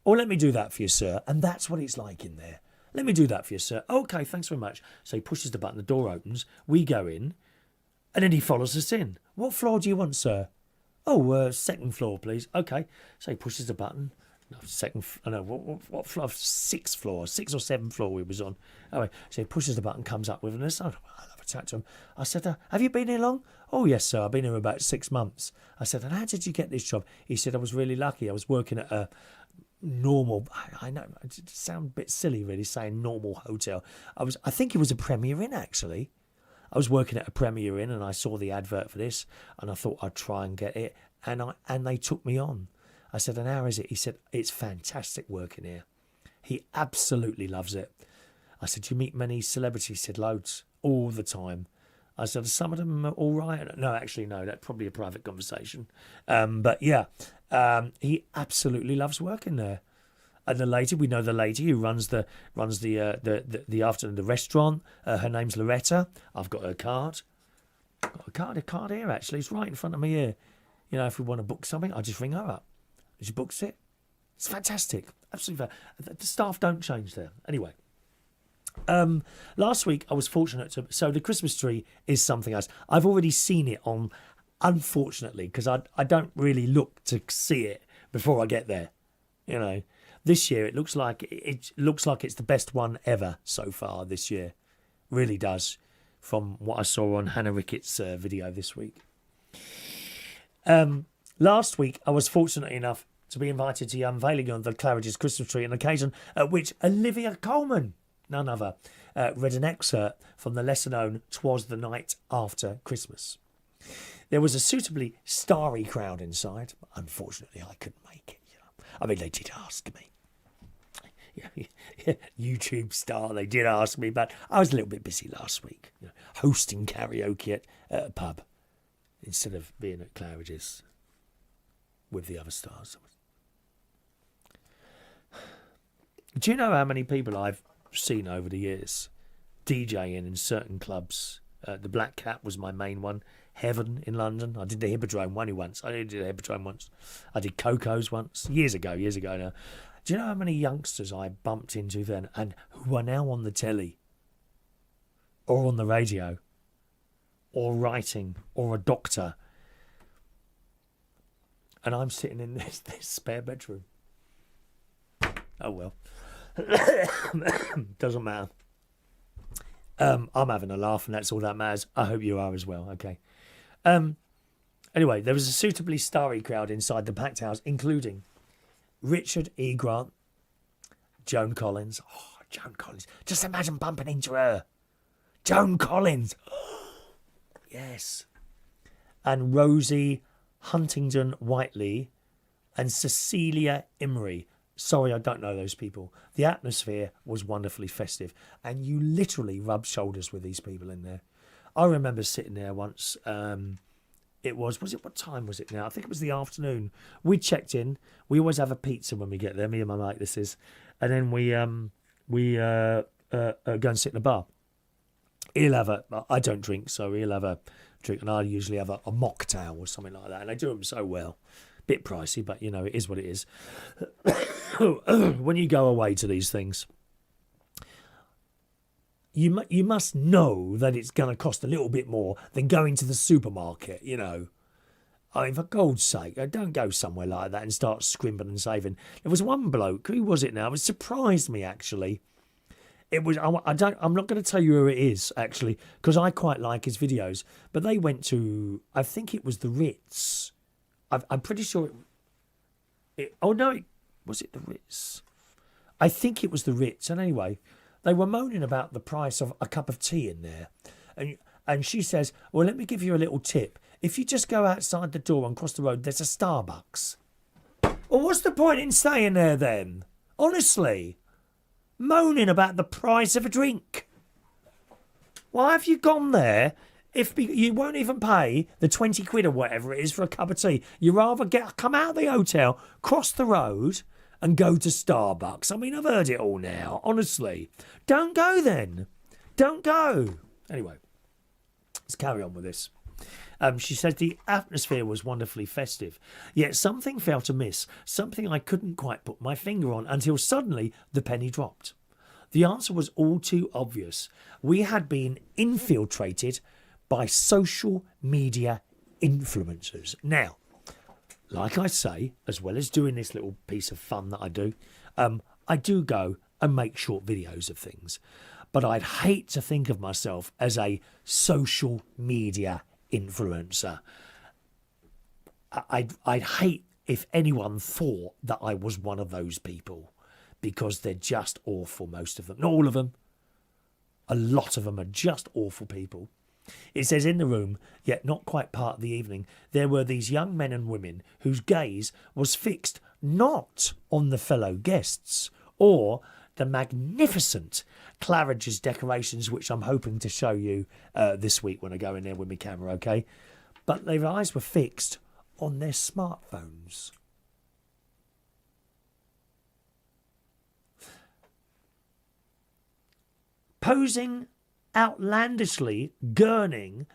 Oh, let me do that for you, sir. And that's what it's like in there. Let me do that for you, sir. Okay, thanks very much. So he pushes the button, the door opens, we go in, and then he follows us in. What floor do you want, sir? Oh, second floor, please. Okay. So he pushes the button. No, what floor? 6th floor, 6th or 7th floor we was on. Anyway, so he pushes the button, comes up with us. Oh, I love it. chat to him. I said, have you been here long? Oh, yes, sir. I've been here about 6 months. I said, and how did you get this job? He said, I was really lucky. I was working at a normal, I know, it sounds a bit silly really saying normal hotel. I think it was a Premier Inn, actually. I was working at a Premier Inn and I saw the advert for this and I thought I'd try and get it. And they took me on. I said, and how is it? He said, it's fantastic working here. He absolutely loves it. I said, do you meet many celebrities? He said, loads, all the time. I said, are some of them all right? No, actually, no, that's probably a private conversation. But yeah, he absolutely loves working there. And the lady, we know the lady who runs the afternoon, the restaurant. Her name's Loretta. I've got her card. Got a card here, actually. It's right in front of me here. You know, if we want to book something, I just ring her up. She books it. It's fantastic. Absolutely. The staff don't change there. Anyway. Last week I was fortunate to... So the Christmas tree is something else. I've already seen it on, unfortunately, because I don't really look to see it before I get there. You know, this year it looks like it's the best one ever so far this year. Really does, from what I saw on HannahRicketts' video this week. Last week I was fortunate enough to be invited to the unveiling of the Claridges Christmas tree, an occasion at which Olivia Colman, none other, read an excerpt from the lesser-known "'Twas the Night After Christmas." There was a suitably starry crowd inside. Unfortunately, I couldn't make it. You know, I mean, they did ask me. YouTube star, they did ask me, but I was a little bit busy last week, you know, hosting karaoke at a pub instead of being at Claridges with the other stars. Do you know how many people I've seen over the years DJing in certain clubs? The Black Cat was my main one. Heaven in London. I did the Hippodrome once. I did the Hippodrome once. I did Coco's once. Years ago now. Do you know how many youngsters I bumped into then and who are now on the telly or on the radio or writing or a doctor? And I'm sitting in this spare bedroom. Oh, well. Doesn't matter. I'm having a laugh and that's all that matters. I hope you are as well. Okay. Anyway, there was a suitably starry crowd inside the packed house, including Richard E. Grant, Joan Collins. Oh, Joan Collins. Just imagine bumping into her. Joan Collins. Yes. And Rosie Huntington Whiteley and Cecilia Imrie. Sorry, I don't know those people. The atmosphere was wonderfully festive, and you literally rubbed shoulders with these people in there. I remember sitting there once. What time was it now? I think it was the afternoon. We checked in. We always have a pizza when we get there, me and my mate, this is. And then we go and sit in a bar. I don't drink, so he'll have a drink, and I usually have a mocktail or something like that, and they do them so well. Bit pricey, but you know, it is what it is. When you go away to these things, you must know that it's going to cost a little bit more than going to the supermarket, you know. I mean, for God's sake, don't go somewhere like that and start scrimping and saving. There was one bloke, who was it now? It surprised me, actually. It was, I'm not going to tell you who it is, actually, because I quite like his videos. But they went to, I think it was the Ritz. I'm pretty sure was it the Ritz? I think it was the Ritz. And anyway, they were moaning about the price of a cup of tea in there. And she says, well, let me give you a little tip. If you just go outside the door and cross the road, there's a Starbucks. Well, what's the point in staying there then? Honestly. Moaning about the price of a drink. Why have you gone there if you won't even pay the 20 quid or whatever it is for a cup of tea? You rather come out of the hotel, cross the road and go to Starbucks. I mean, I've heard it all now, honestly. Don't go then. Don't go. Anyway, let's carry on with this. She said the atmosphere was wonderfully festive, yet something felt amiss, something I couldn't quite put my finger on until suddenly the penny dropped. The answer was all too obvious. We had been infiltrated by social media influencers. Now, like I say, as well as doing this little piece of fun that I do go and make short videos of things. but I'd hate to think of myself as a social media influencer. I'd hate if anyone thought that I was one of those people, because they're just awful, most of them. Not all of them. A lot of them are just awful people. It says, in the room, yet not quite part of the evening, there were these young men and women whose gaze was fixed not on the fellow guests or the magnificent Claridges decorations, which I'm hoping to show you this week when I go in there with my camera, okay? But their eyes were fixed on their smartphones. Posing outlandishly, gurning,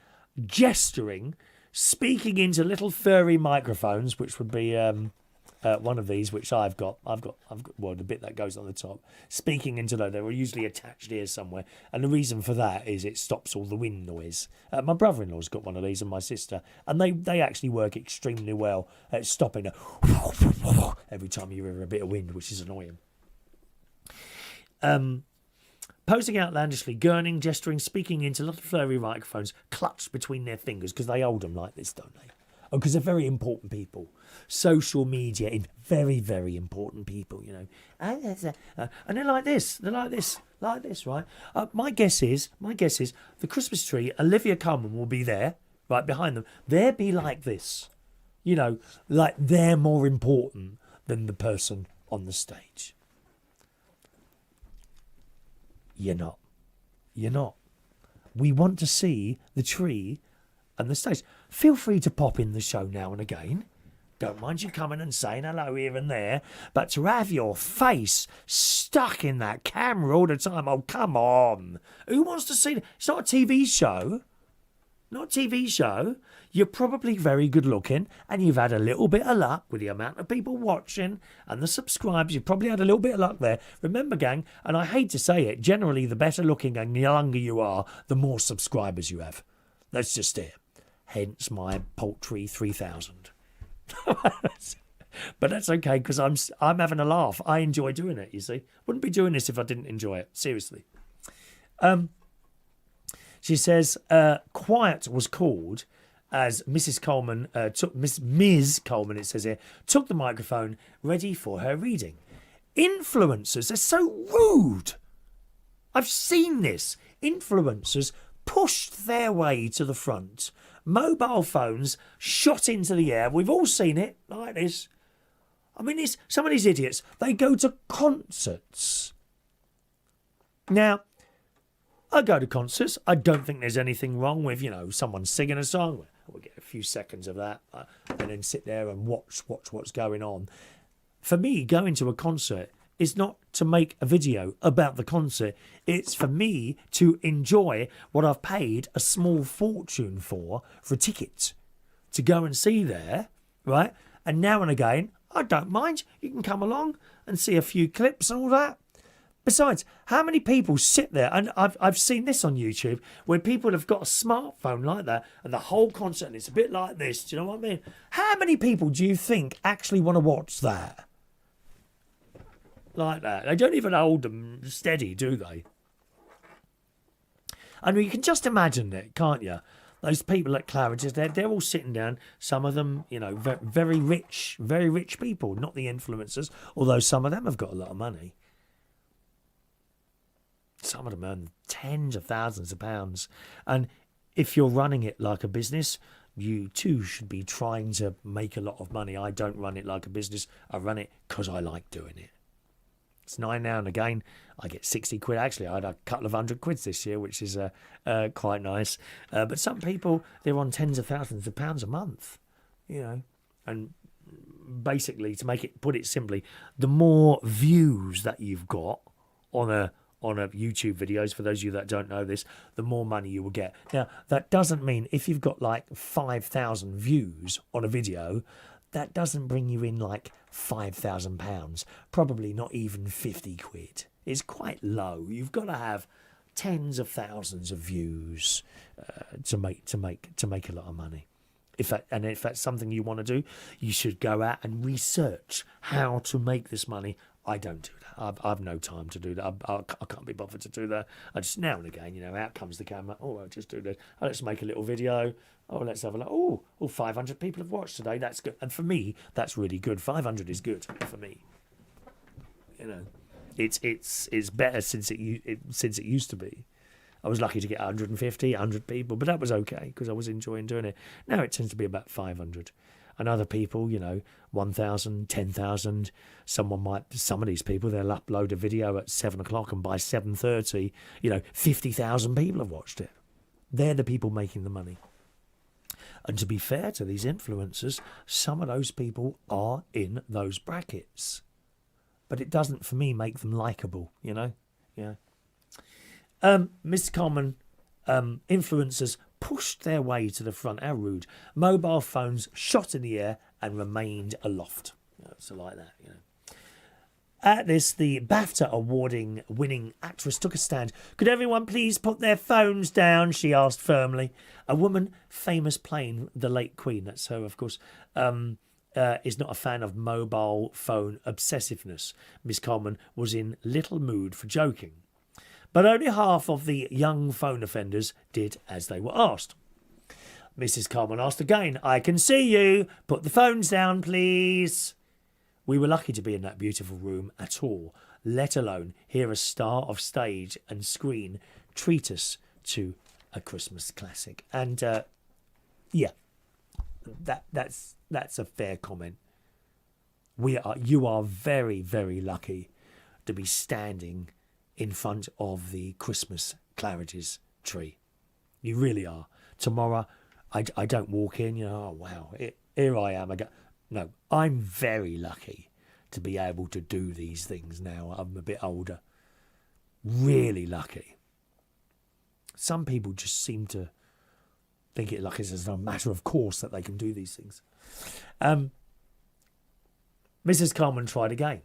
gesturing, speaking into little furry microphones, which would be one of these, which I've got, well, the bit that goes on the top, speaking into those. They were usually attached here somewhere, and the reason for that is it stops all the wind noise. My brother-in-law's got one of these, and my sister, and they actually work extremely well at stopping every time you hear a bit of wind, which is annoying. Posing outlandishly, gurning, gesturing, speaking into little furry microphones clutched between their fingers, because they hold them like this, don't they? Oh, because they're very important people. Social media in very, very important people, you know. And they're like this. They're like this, right? My guess is the Christmas tree, Olivia Colman will be there, right behind them. They'll be like this. You know, like they're more important than the person on the stage. You're not. You're not. We want to see the tree and the stage. Feel free to pop in the show now and again. Don't mind you coming and saying hello here and there. But to have your face stuck in that camera all the time, oh, come on. Who wants to see that? It's not a TV show. Not a TV show. You're probably very good looking, and you've had a little bit of luck with the amount of people watching and the subscribers. You've probably had a little bit of luck there. Remember, gang, and I hate to say it, generally the better looking and the younger you are, the more subscribers you have. That's just it. Hence my paltry 3,000. But that's okay, because I'm having a laugh. I enjoy doing it, you see. Wouldn't be doing this if I didn't enjoy it. Seriously. She says, quiet was called as Mrs. Coleman Ms. Coleman, it says here, took the microphone ready for her reading. Influencers are so rude. I've seen this. Influencers pushed their way to the front. Mobile phones shot into the air. We've all seen it like this. I mean, some of these idiots, they go to concerts. Now, I go to concerts. I don't think there's anything wrong with, you know, someone singing a song. We'll get a few seconds of that and then sit there and watch what's going on. For me, going to a concert is not to make a video about the concert. It's for me to enjoy what I've paid a small fortune for a ticket to go and see there, right? And now and again, I don't mind. You can come along and see a few clips and all that. Besides, how many people sit there, and I've seen this on YouTube, where people have got a smartphone like that, and the whole concert, and it's a bit like this, do you know what I mean? How many people do you think actually want to watch that? Like that. They don't even hold them steady, do they? I mean, you can just imagine it, can't you? Those people at Claridges, they're all sitting down. Some of them, you know, very rich people, not the influencers, although some of them have got a lot of money. Some of them earn tens of thousands of pounds. And if you're running it like a business, you too should be trying to make a lot of money. I don't run it like a business. I run it because I like doing it. It's now and again. I get 60 quid. Actually, I had a couple of $100 this year, which is quite nice. But some people, they're on tens of thousands of pounds a month, you know. And basically, put it simply, the more views that you've got on a YouTube videos, for those of you that don't know this, the more money you will get. Now, that doesn't mean if you've got like 5,000 views on a video, that doesn't bring you in like £5,000. Probably not even 50 quid. It's quite low. You've got to have tens of thousands of views to make a lot of money. If that's something you want to do, you should go out and research how to make this money I don't do that. I've no time to do that. I can't be bothered to do that. I just, now and again, out comes the camera. Oh, I'll just do that. Oh, let's make a little video. Oh, let's have a look. Oh, 500 people have watched today. That's good. And for me, that's really good. 500 is good for me. It's better since it used to be. I was lucky to get 150, 100 people, but that was okay because I was enjoying doing it. Now it tends to be about 500. And other people, 1,000, 10,000. Some of these people, they'll upload a video at 7 o'clock and by 7:30, 50,000 people have watched it. They're the people making the money. And to be fair to these influencers, some of those people are in those brackets. But it doesn't, for me, make them likeable, Yeah. Mr. Common, influencers pushed their way to the front. How rude. Mobile phones shot in the air and remained aloft. So like that, At this, the BAFTA winning actress took a stand. Could everyone please put their phones down, she asked firmly. A woman famous playing the late Queen, that's her, of course, is not a fan of mobile phone obsessiveness. Miss Coleman was in little mood for joking. But only half of the young phone offenders did as they were asked. Mrs. Coleman asked again, I can see you. Put the phones down, please. We were lucky to be in that beautiful room at all, let alone hear a star of stage and screen treat us to a Christmas classic. And, that's a fair comment. You are very, very lucky to be standing in front of the Christmas Claridges tree. You really are. Tomorrow, I don't walk in, oh, wow, here I am. No, I'm very lucky to be able to do these things now. I'm a bit older. Really lucky. Some people just seem to think it like it's a matter of course that they can do these things. Mrs. Carmen tried again.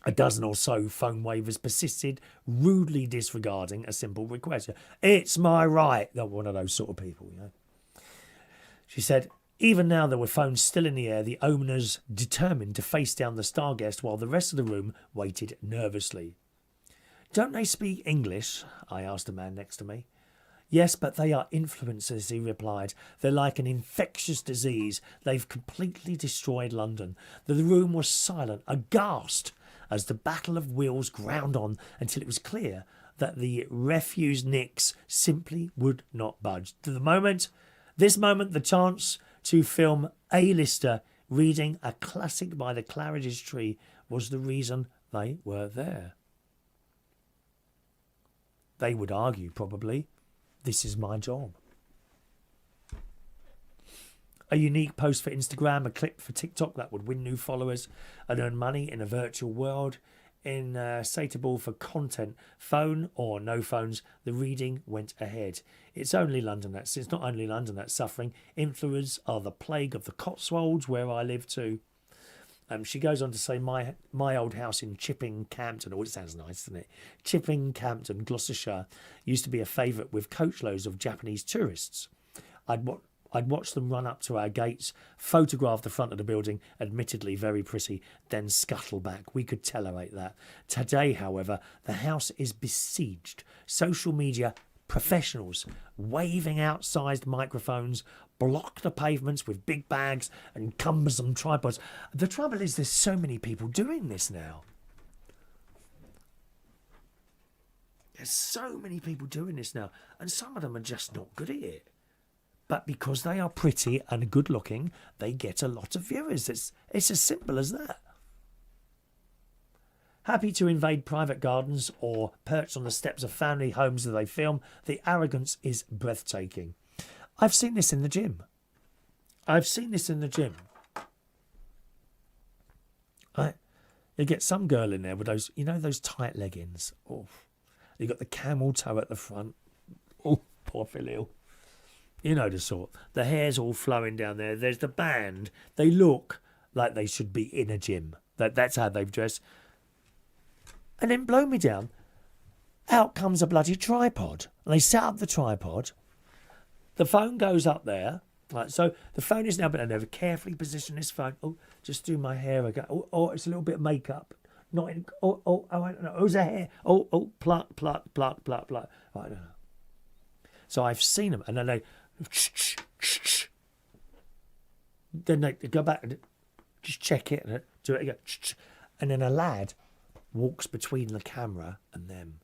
A dozen or so phone wavers persisted, rudely disregarding a simple request. It's my right. They're one of those sort of people, She said, even now there were phones still in the air, the owners determined to face down the star guest while the rest of the room waited nervously. Don't they speak English? I asked a man next to me. Yes, but they are influencers, he replied. They're like an infectious disease. They've completely destroyed London. The room was silent, aghast, as the battle of wheels ground on until it was clear that the refuse nicks simply would not budge. This moment, the chance to film A-lister reading a classic by the Claridges tree was the reason they were there. They would argue, probably, this is my job. A unique post for Instagram, a clip for TikTok that would win new followers and earn money in a virtual world. Insatiable for content, phone or no phones, the reading went ahead. It's not only London that's suffering. Influencers are the plague of the Cotswolds, where I live too. She goes on to say, my old house in Chipping Campden, it sounds nice, doesn't it? Chipping Campden, Gloucestershire, used to be a favourite with coachloads of Japanese tourists. I'd watch them run up to our gates, photograph the front of the building, admittedly very pretty, then scuttle back. We could tolerate that. Today, however, the house is besieged. Social media professionals waving outsized microphones block the pavements with big bags and cumbersome tripods. The trouble is there's so many people doing this now. There's so many people doing this now, and some of them are just not good at it. But because they are pretty and good looking, they get a lot of viewers. It's as simple as that. Happy to invade private gardens or perch on the steps of family homes that they film, the arrogance is breathtaking. I've seen this in the gym. You get some girl in there with those, those tight leggings. Oh, you got the camel toe at the front. Oh, poor Phil. You know the sort. The hair's all flowing down there. There's the band. They look like they should be in a gym. That's how they've dressed. And then blow me down. Out comes a bloody tripod. And they set up the tripod. The phone goes up there. Right, so the phone is now been over. Carefully position this phone. Oh, just do my hair again. Oh, it's a little bit of makeup. Not in. I don't know. Oh, it's a hair. Oh, pluck. I don't know. So I've seen them, and then they. Then they go back and just check it and do it again. And then a lad walks between the camera and them.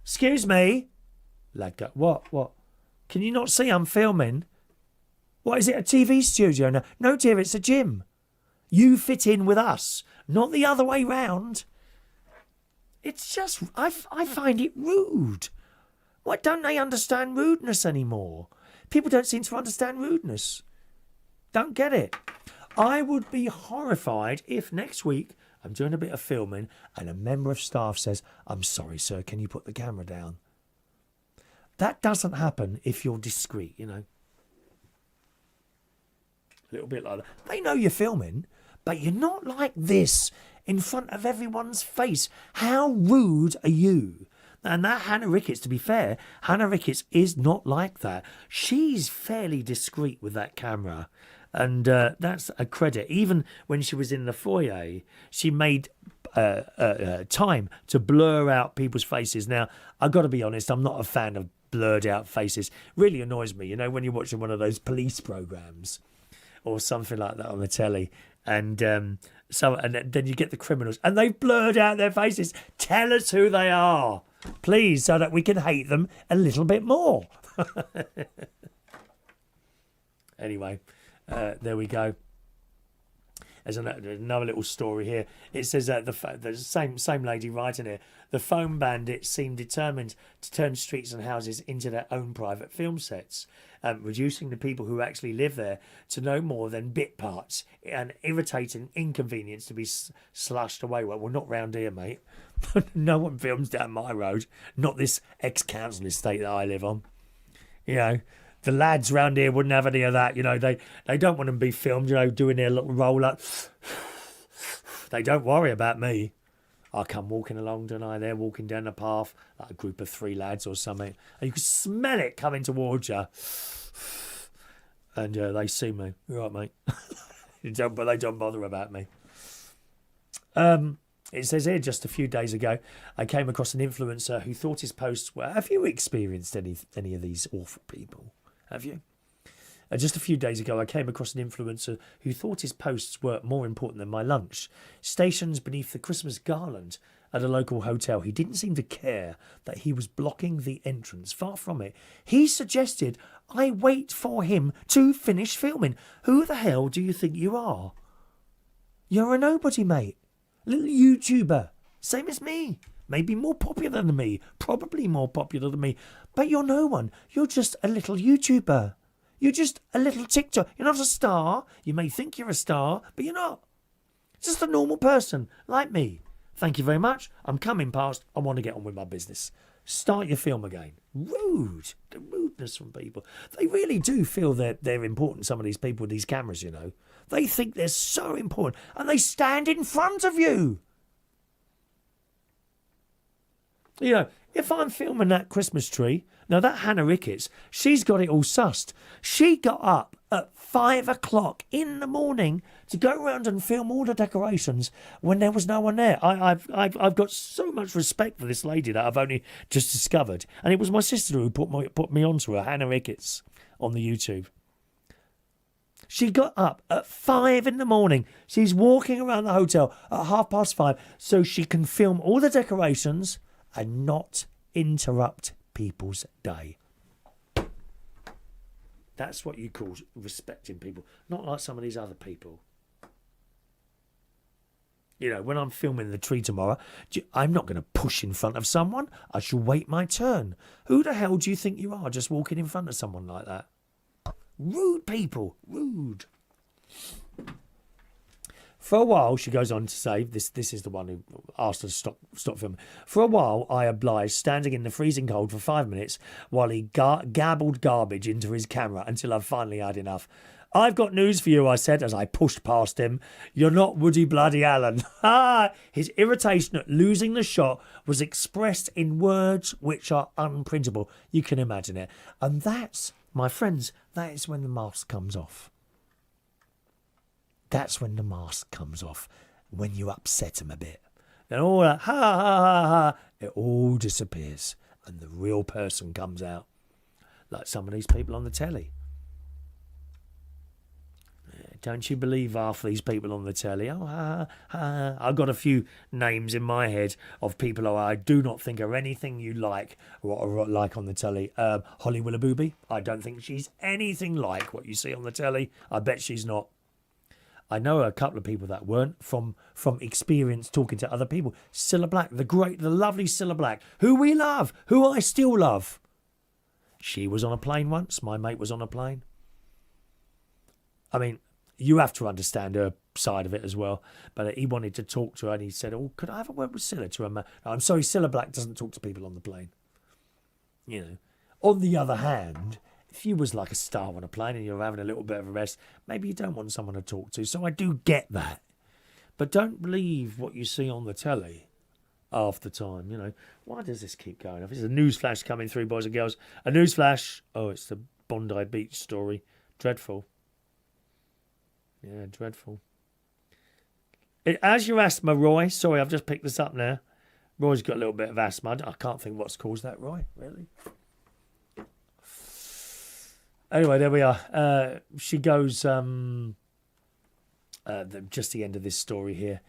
Excuse me. Lad go, what? Can you not see I'm filming? What, is it a TV studio? No, dear, it's a gym. You fit in with us, not the other way round. It's just, I find it rude. Why don't they understand rudeness anymore? People don't seem to understand rudeness. Don't get it. I would be horrified if next week I'm doing a bit of filming and a member of staff says, I'm sorry, sir, can you put the camera down? That doesn't happen if you're discreet, you know. A little bit like that. They know you're filming, but you're not like this in front of everyone's face. How rude are you? And that HannahRicketts, to be fair, HannahRicketts is not like that. She's fairly discreet with that camera. And that's a credit. Even when she was in the foyer, she made time to blur out people's faces. Now, I've got to be honest, I'm not a fan of blurred out faces. Really annoys me, you know, when you're watching one of those police programs or something like that on the telly. And then you get the criminals and they've blurred out their faces. Tell us who they are, please, so that we can hate them a little bit more. Anyway, there we go. There's another little story here. It says that the same lady writing it. The phone bandits seem determined to turn streets and houses into their own private film sets, reducing the people who actually live there to no more than bit parts, an irritating inconvenience to be slashed away. Well, not round here, mate. No one films down my road. Not this ex-council estate that I live on. You know. The lads round here wouldn't have any of that, you know. They don't want to be filmed, you know, doing their little roll up. They don't worry about me. I come walking along, don't I? They're walking down the path, like a group of 3 lads or something, and you can smell it coming towards you. And they see me. You're right, mate. But they don't bother about me. It says here, just a few days ago, I came across an influencer who thought his posts were... Have you experienced any of these awful people? Have you? Just a few days ago, I came across an influencer who thought his posts were more important than my lunch. Stationed beneath the Christmas garland at a local hotel, he didn't seem to care that he was blocking the entrance. Far from it. He suggested I wait for him to finish filming. Who the hell do you think you are? You're a nobody, mate. Little YouTuber. Same as me. Maybe more popular than me. Probably more popular than me. But you're no one. You're just a little YouTuber. You're just a little TikTok. You're not a star. You may think you're a star, but you're not. Just a normal person like me. Thank you very much. I'm coming past. I want to get on with my business. Start your film again. Rude. The rudeness from people. They really do feel that they're important, some of these people with these cameras, you know. They think they're so important. And they stand in front of you. You know, if I'm filming that Christmas tree, now that HannahRicketts, she's got it all sussed. She got up at 5 o'clock in the morning to go around and film all the decorations when there was no one there. I've got so much respect for this lady that I've only just discovered. And it was my sister who put me onto her, HannahRicketts, on the YouTube. She got up at 5 in the morning. She's walking around the hotel at 5:30 so she can film all the decorations and not interrupt people's day. That's what you call respecting people, not like some of these other people. You know, when I'm filming the tree tomorrow, I'm not going to push in front of someone. I shall wait my turn. Who the hell do you think you are, just walking in front of someone like that? Rude people. Rude. For a while, she goes on to say, this is the one who asked her to stop filming. For a while, I obliged, standing in the freezing cold for 5 minutes while he gabbled garbage into his camera until I finally had enough. I've got news for you, I said as I pushed past him. You're not Woody Bloody Allen. His irritation at losing the shot was expressed in words which are unprintable. You can imagine it. And that's, my friends, that is when the mask comes off. That's when the mask comes off, when you upset them a bit. Then all that ha ha ha ha, it all disappears and the real person comes out. Like some of these people on the telly. Don't you believe half these people on the telly? Oh, ha, ha. I've got a few names in my head of people who I do not think are anything you like or like on the telly. Holly Willoughby. I don't think she's anything like what you see on the telly. I bet she's not. I know a couple of people that weren't from experience talking to other people. Cilla Black, the lovely Cilla Black, who we love, who I still love. She was on a plane once. My mate was on a plane. I mean, you have to understand her side of it as well. But he wanted to talk to her and he said, oh, could I have a word with Cilla to her? No, I'm sorry, Cilla Black doesn't talk to people on the plane. You know. On the other hand, if you was like a star on a plane and you're having a little bit of a rest, maybe you don't want someone to talk to. So I do get that. But don't believe what you see on the telly half the time, you know. Why does this keep going off? It's a news flash coming through, boys and girls. A news flash. Oh, it's the Bondi Beach story. Dreadful. Yeah, dreadful. As your asthma, Roy. Sorry, I've just picked this up now. Roy's got a little bit of asthma. I can't think what's caused that, Roy. Really? Anyway, there we are. She goes... just the end of this story here.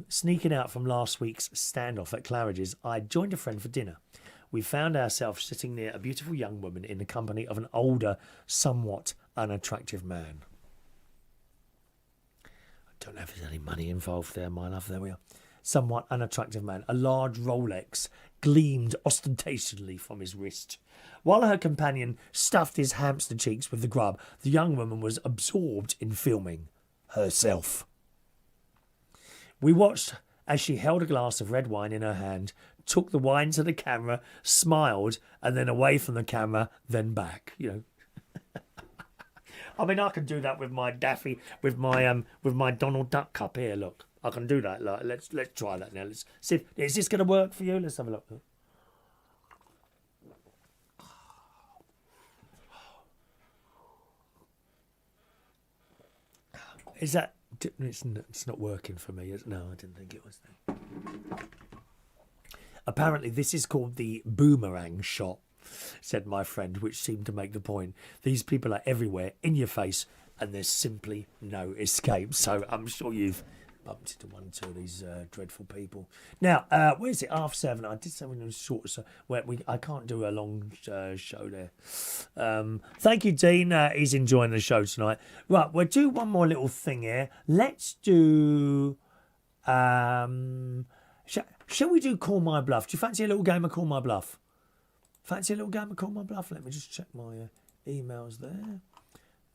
Sneaking out from last week's standoff at Claridges, I joined a friend for dinner. We found ourselves sitting near a beautiful young woman in the company of an older, somewhat unattractive man. I don't know if there's any money involved there, my love. There we are. Somewhat unattractive man. A large Rolex gleamed ostentatiously from his wrist. While her companion stuffed his hamster cheeks with the grub, the young woman was absorbed in filming herself. We watched as she held a glass of red wine in her hand, took the wine to the camera, smiled, and then away from the camera, then back. You know. I mean, I can do that with my Daffy, with my Donald Duck cup here. Look, I can do that. Like, let's try that now. Let's see. Is this going to work for you? Let's have a look. Is that... It's not working for me. No, I didn't think it was. Apparently, this is called the boomerang shot, said my friend, which seemed to make the point. These people are everywhere, in your face, and there's simply no escape. So I'm sure you've bumped into one or two of these dreadful people. Now, where is it? 7:30. I did something that was short, so I can't do a long show there. Thank you, Dean. He's enjoying the show tonight. Right, we'll do one more little thing here. Let's do... shall we do Call My Bluff? Do you fancy a little game of Call My Bluff? Fancy a little game of Call My Bluff? Let me just check my emails there.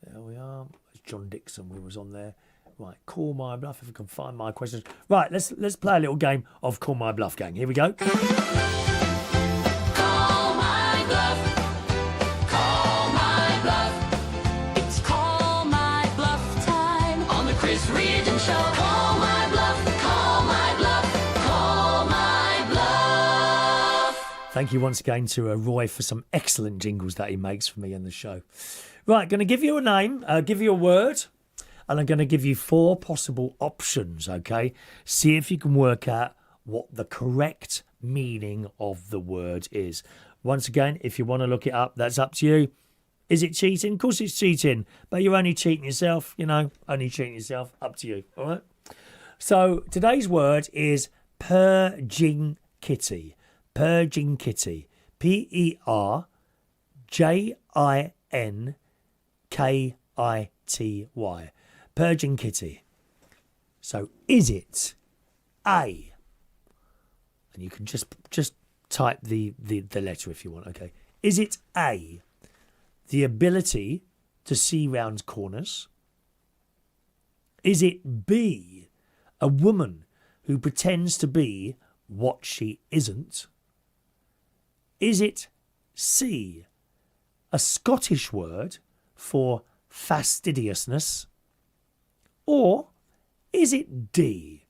There we are. John Dixon, we was on there. Right, Call My Bluff, if we can find my questions. Right, let's play a little game of Call My Bluff, gang. Here we go. Call my bluff. Call my bluff. It's Call My Bluff time on the Chris Reardon Show. Call my bluff. Call my bluff. Call my bluff. Thank you once again to Roy for some excellent jingles that he makes for me in the show. Right, going to give you a name, give you a word, and I'm going to give you 4 possible options, okay? See if you can work out what the correct meaning of the word is. Once again, if you want to look it up, that's up to you. Is it cheating? Of course it's cheating, but you're only cheating yourself, you know, only cheating yourself, up to you, all right? So today's word is purging kitty. Purging kitty. P-E-R-J-I-N-K-I-T-Y. Purging kitty. So is it A? And you can just type the letter if you want, okay? Is it A, the ability to see round corners? Is it B, a woman who pretends to be what she isn't? Is it C, a Scottish word for fastidiousness? Or is it D,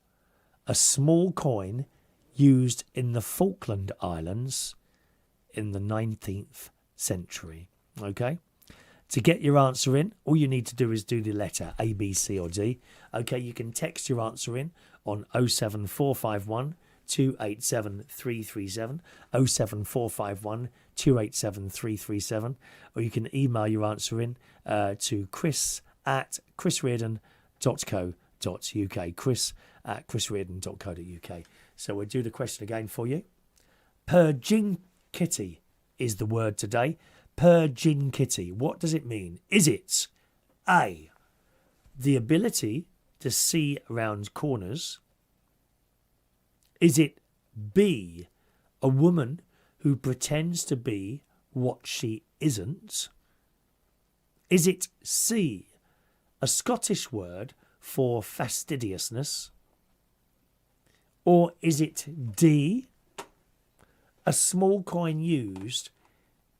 a small coin used in the Falkland Islands in the 19th century? Okay, To get your answer in, all you need to do is do the letter A, B, C or D. Okay, you can text your answer in on 07451 287 337, 07451 287 337, or you can email your answer in to chris@chrisreardon.co.uk, chris@chrisreardon.co.uk. So we'll do the question again for you. Perjinkitty is the word today. Perjinkitty. What does it mean? Is it A, the ability to see around corners? Is it B, a woman who pretends to be what she isn't? Is it C, a Scottish word for fastidiousness? Or is it D, a small coin used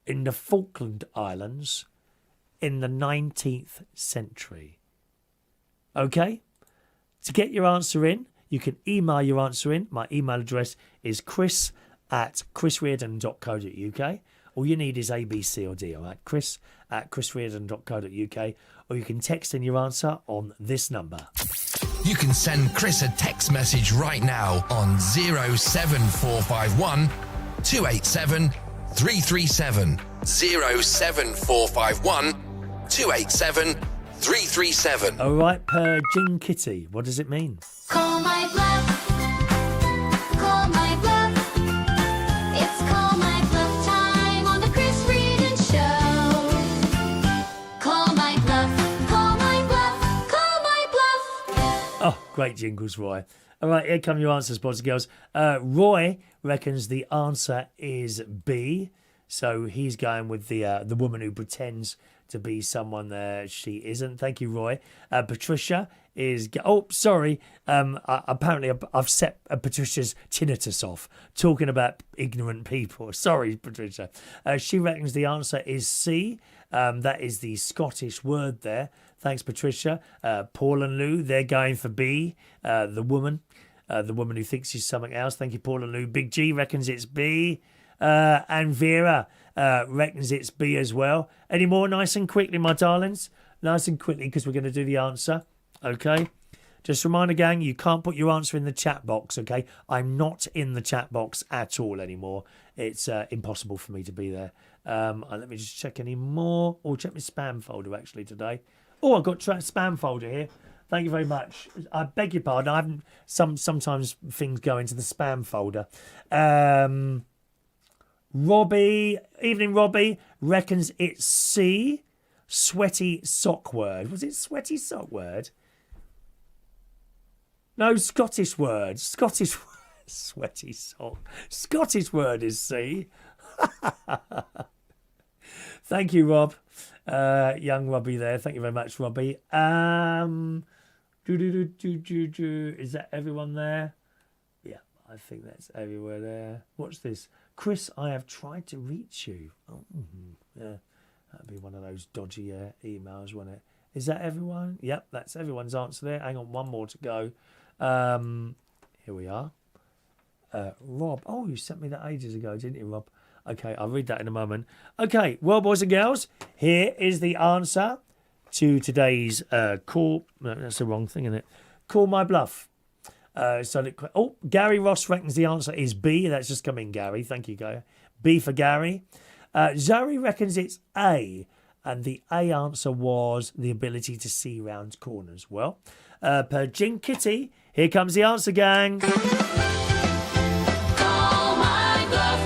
in the Falkland Islands in the 19th century? Okay? To get your answer in, you can email your answer in. My email address is chris@chrisreardon.co.uk. All you need is A, B, C or D, all right? chris@chrisreardon.co.uk. Or you can text in your answer on this number. You can send Chris a text message right now on 07451 287 337. 07451 287 337. All right, Perjinkitty. What does it mean? Call my bluff. Call my bluff. It's call my bluff time on the Chris Reardon Show. Call my bluff. Call my bluff. Call my bluff. Oh, great jingles, Roy. All right, here come your answers, boys and girls. Roy reckons the answer is B. So he's going with the woman who pretends to be someone she isn't. Thank you, Roy. Patricia is... Oh, sorry. Apparently, I've set Patricia's tinnitus off, talking about ignorant people. Sorry, Patricia. She reckons the answer is C. That is the Scottish word there. Thanks, Patricia. Paul and Lou, they're going for B, the woman who thinks she's something else. Thank you, Paul and Lou. Big G reckons it's B. And Vera reckons it's B as well. Any more? Nice and quickly, my darlings. Nice and quickly, because we're going to do the answer. Okay? Just reminder, gang, you can't put your answer in the chat box, okay? I'm not in the chat box at all anymore. It's impossible for me to be there. Let me just check any more. Or check my spam folder, actually, today. Oh, I've got spam folder here. Thank you very much. I beg your pardon. I haven't... Sometimes things go into the spam folder. Robbie, evening Robbie, reckons it's C, sweaty sock word. Was it sweaty sock word? No, Scottish word. Scottish word. Sweaty sock. Scottish word is C. Thank you, Rob. Young Robbie there. Thank you very much, Robbie. Is that everyone there? Yeah, I think that's everywhere there. What's this? Chris, I have tried to reach you. Oh, yeah, that'd be one of those dodgy emails, wouldn't it? Is that everyone? Yep, that's everyone's answer there. Hang on, one more to go. Here we are. Rob. Oh, you sent me that ages ago, didn't you, Rob? Okay, I'll read that in a moment. Okay, well, boys and girls, here is the answer to today's call. No, that's the wrong thing, isn't it? Call my bluff. Gary Ross reckons the answer is B. That's just come in, Gary. Thank you, Gary. B for Gary. Zoe reckons it's A. And the A answer was the ability to see round corners. Well, per Jinkitty, here comes the answer, gang. Call my bluff.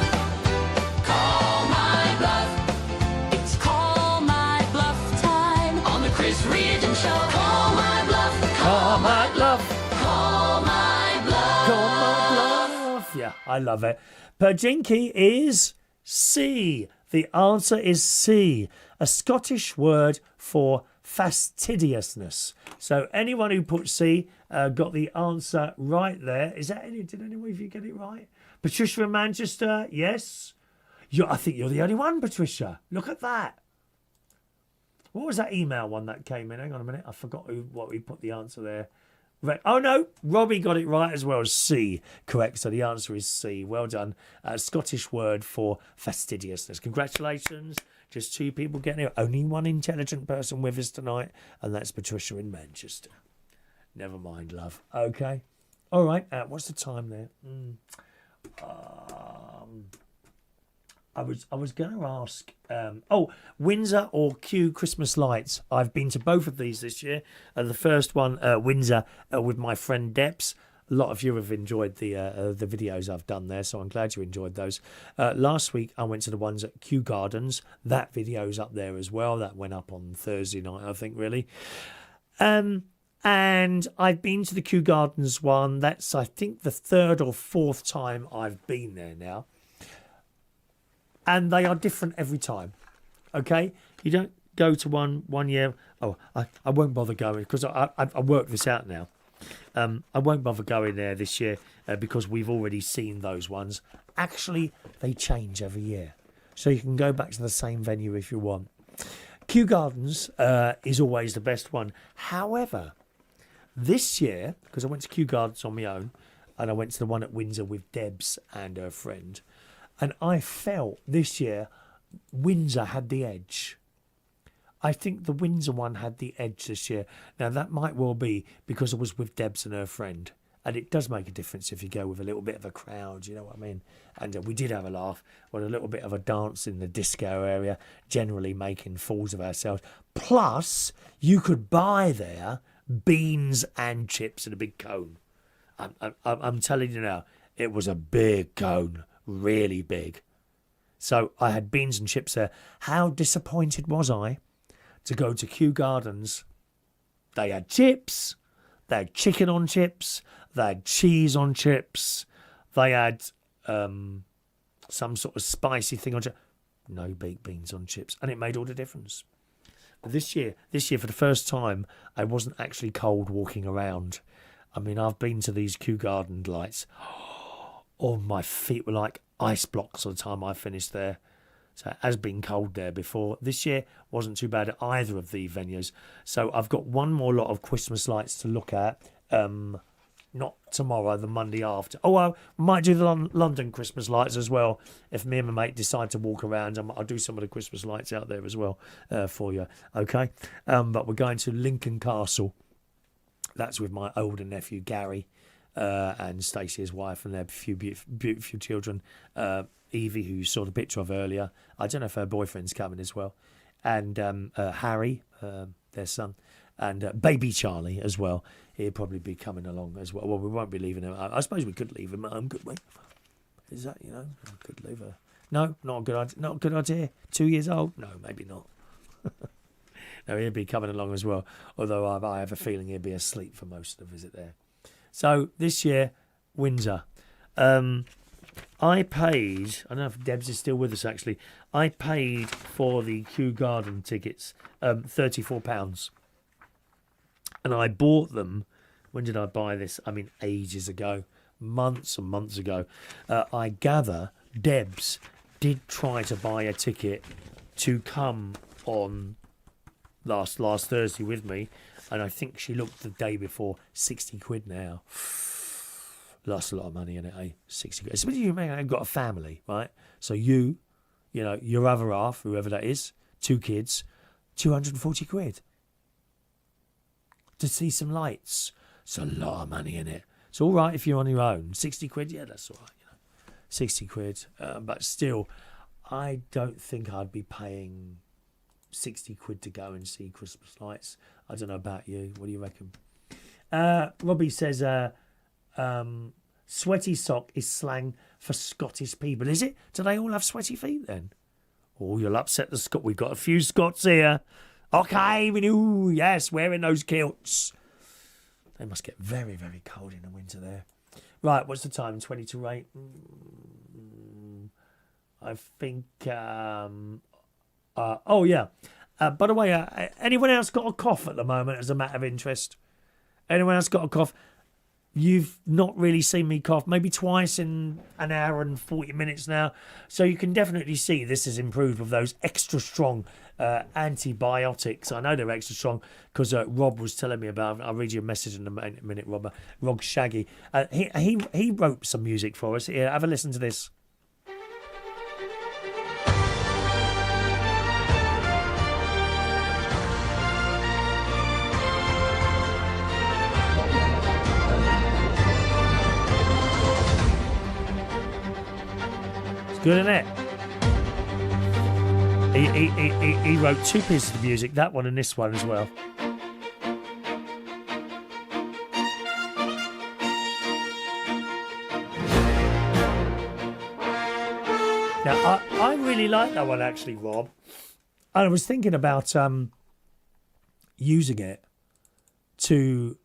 Call my bluff. It's call my bluff time on the Chris Reardon Show. Call my bluff. Call my bluff. Call my bluff. Call my bluff. Yeah, I love it. Perjinky is C. The answer is C, a Scottish word for fastidiousness. So anyone who put C got the answer right there. Is that any? Did anyone of you get it right? Patricia in Manchester, yes. I think you're the only one, Patricia. Look at that. What was that email one that came in? Hang on a minute. I forgot what we put the answer there. Oh, no, Robbie got it right as well. C, correct. So the answer is C. Well done. Scottish word for fastidiousness. Congratulations. Just 2 people getting it. Only one intelligent person with us tonight, and that's Patricia in Manchester. Never mind, love. Okay. All right. What's the time there? I was going to ask. Windsor or Kew Christmas lights. I've been to both of these this year. The first one, Windsor, with my friend Debs. A lot of you have enjoyed the videos I've done there, so I'm glad you enjoyed those. Last week I went to the ones at Kew Gardens. That video's up there as well. That went up on Thursday night, I think, really. And I've been to the Kew Gardens one. That's, I think, the 3rd or 4th time I've been there now. And they are different every time. Okay? You don't go to one year. Oh, I won't bother going because I worked this out now. I won't bother going there this year because we've already seen those ones. Actually, they change every year. So you can go back to the same venue if you want. Kew Gardens is always the best one. However, this year, because I went to Kew Gardens on my own, and I went to the one at Windsor with Debs and her friend, and I felt this year Windsor had the edge. I think the Windsor one had the edge this year. Now, that might well be because I was with Debs and her friend. And it does make a difference if you go with a little bit of a crowd, you know what I mean? And we did have a laugh with a little bit of a dance in the disco area, generally making fools of ourselves. Plus, you could buy there beans and chips in a big cone. I'm telling you now, it was a big cone, really big. So I had beans and chips there. How disappointed was I to go to Kew Gardens? They had chips, they had chicken on chips, they had cheese on chips, they had some sort of spicy thing on chips. No baked beans on chips, and it made all the difference. This year, for the first time, I wasn't actually cold walking around. I mean, I've been to these Kew Garden lights. Oh, my feet were like ice blocks by the time I finished there. So it has been cold there before. This year wasn't too bad at either of the venues. So I've got one more lot of Christmas lights to look at. Not tomorrow, the Monday after. Oh, I might do the London Christmas lights as well. If me and my mate decide to walk around, I'll do some of the Christmas lights out there as well for you. Okay? But we're going to Lincoln Castle. That's with my older nephew, Gary, and Stacey, his wife, and their few beautiful children. Evie, who you saw the picture of earlier. I don't know if her boyfriend's coming as well. And Harry, their son. And baby Charlie as well. He'll probably be coming along as well. Well, we won't be leaving him. I suppose we could leave him at home, could we? Is that, we could leave her. No, not a good idea. Not a good idea. 2 years old? No, maybe not. No, he'll be coming along as well. Although I have a feeling he'll be asleep for most of the visit there. So this year, Windsor. I paid, I don't know if Debs is still with us actually, I paid for the Kew Garden tickets £34. And I bought them, when did I buy this? I mean, ages ago, months and months ago. I gather Debs did try to buy a ticket to come on last Thursday with me. And I think she looked the day before, 60 quid now. Lost a lot of money in it, eh? 60 quid. Especially you may have got a family, right? So your other half, whoever that is, 2 kids, 240 quid. To see some lights. It's a lot of money in it. It's all right if you're on your own. 60 quid, yeah, that's all right. 60 quid. But still, I don't think I'd be paying 60 quid to go and see Christmas lights. I don't know about you. What do you reckon? Robbie says, sweaty sock is slang for Scottish people. Is it? Do they all have sweaty feet then? Oh, you'll upset the Scot. We've got a few Scots here. Okay, we do. Yes, wearing those kilts. They must get very, very cold in the winter there. Right, what's the time? 20 to 8. I think... oh, yeah. By the way, anyone else got a cough at the moment as a matter of interest? Anyone else got a cough? You've not really seen me cough, maybe twice in an hour and 40 minutes now. So you can definitely see this has improved with those extra strong antibiotics. I know they're extra strong because Rob was telling me about. I'll read you a message in a minute, Rob. Rob Shaggy. He wrote some music for us. Here, have a listen to this. Good, isn't it? He wrote 2 pieces of music, that one and this one as well. Now, I really like that one actually, Rob. And I was thinking about using it to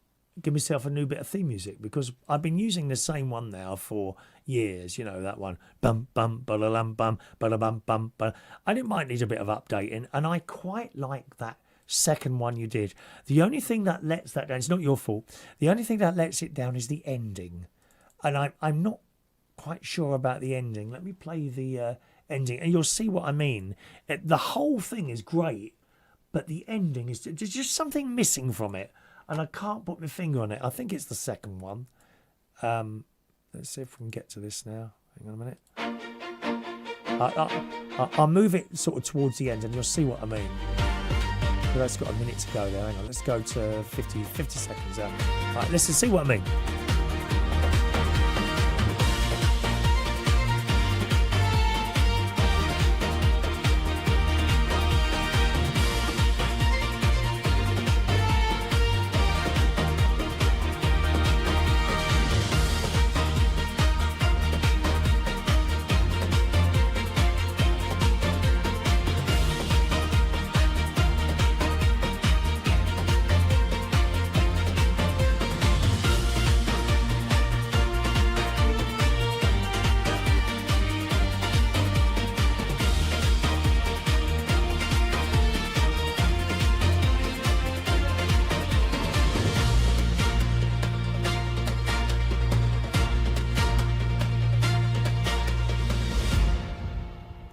give myself a new bit of theme music because I've been using the same one now for years. You know, that one. Bum bum ba-da-lum bum ba-da-bum bum ba. And it might need a bit of updating. And I quite like that second one you did. The only thing that lets that down, it's not your fault. The only thing that lets it down is the ending. And I'm not quite sure about the ending. Let me play the ending and you'll see what I mean. The whole thing is great, but the ending is there's just something missing from it. And I can't put my finger on it. I think it's the second one. Let's see if we can get to this now. Hang on a minute. I'll move it sort of towards the end and you'll see what I mean. But that's got a minute to go there. Hang on, let's go to 50 seconds out. All right, let's see what I mean.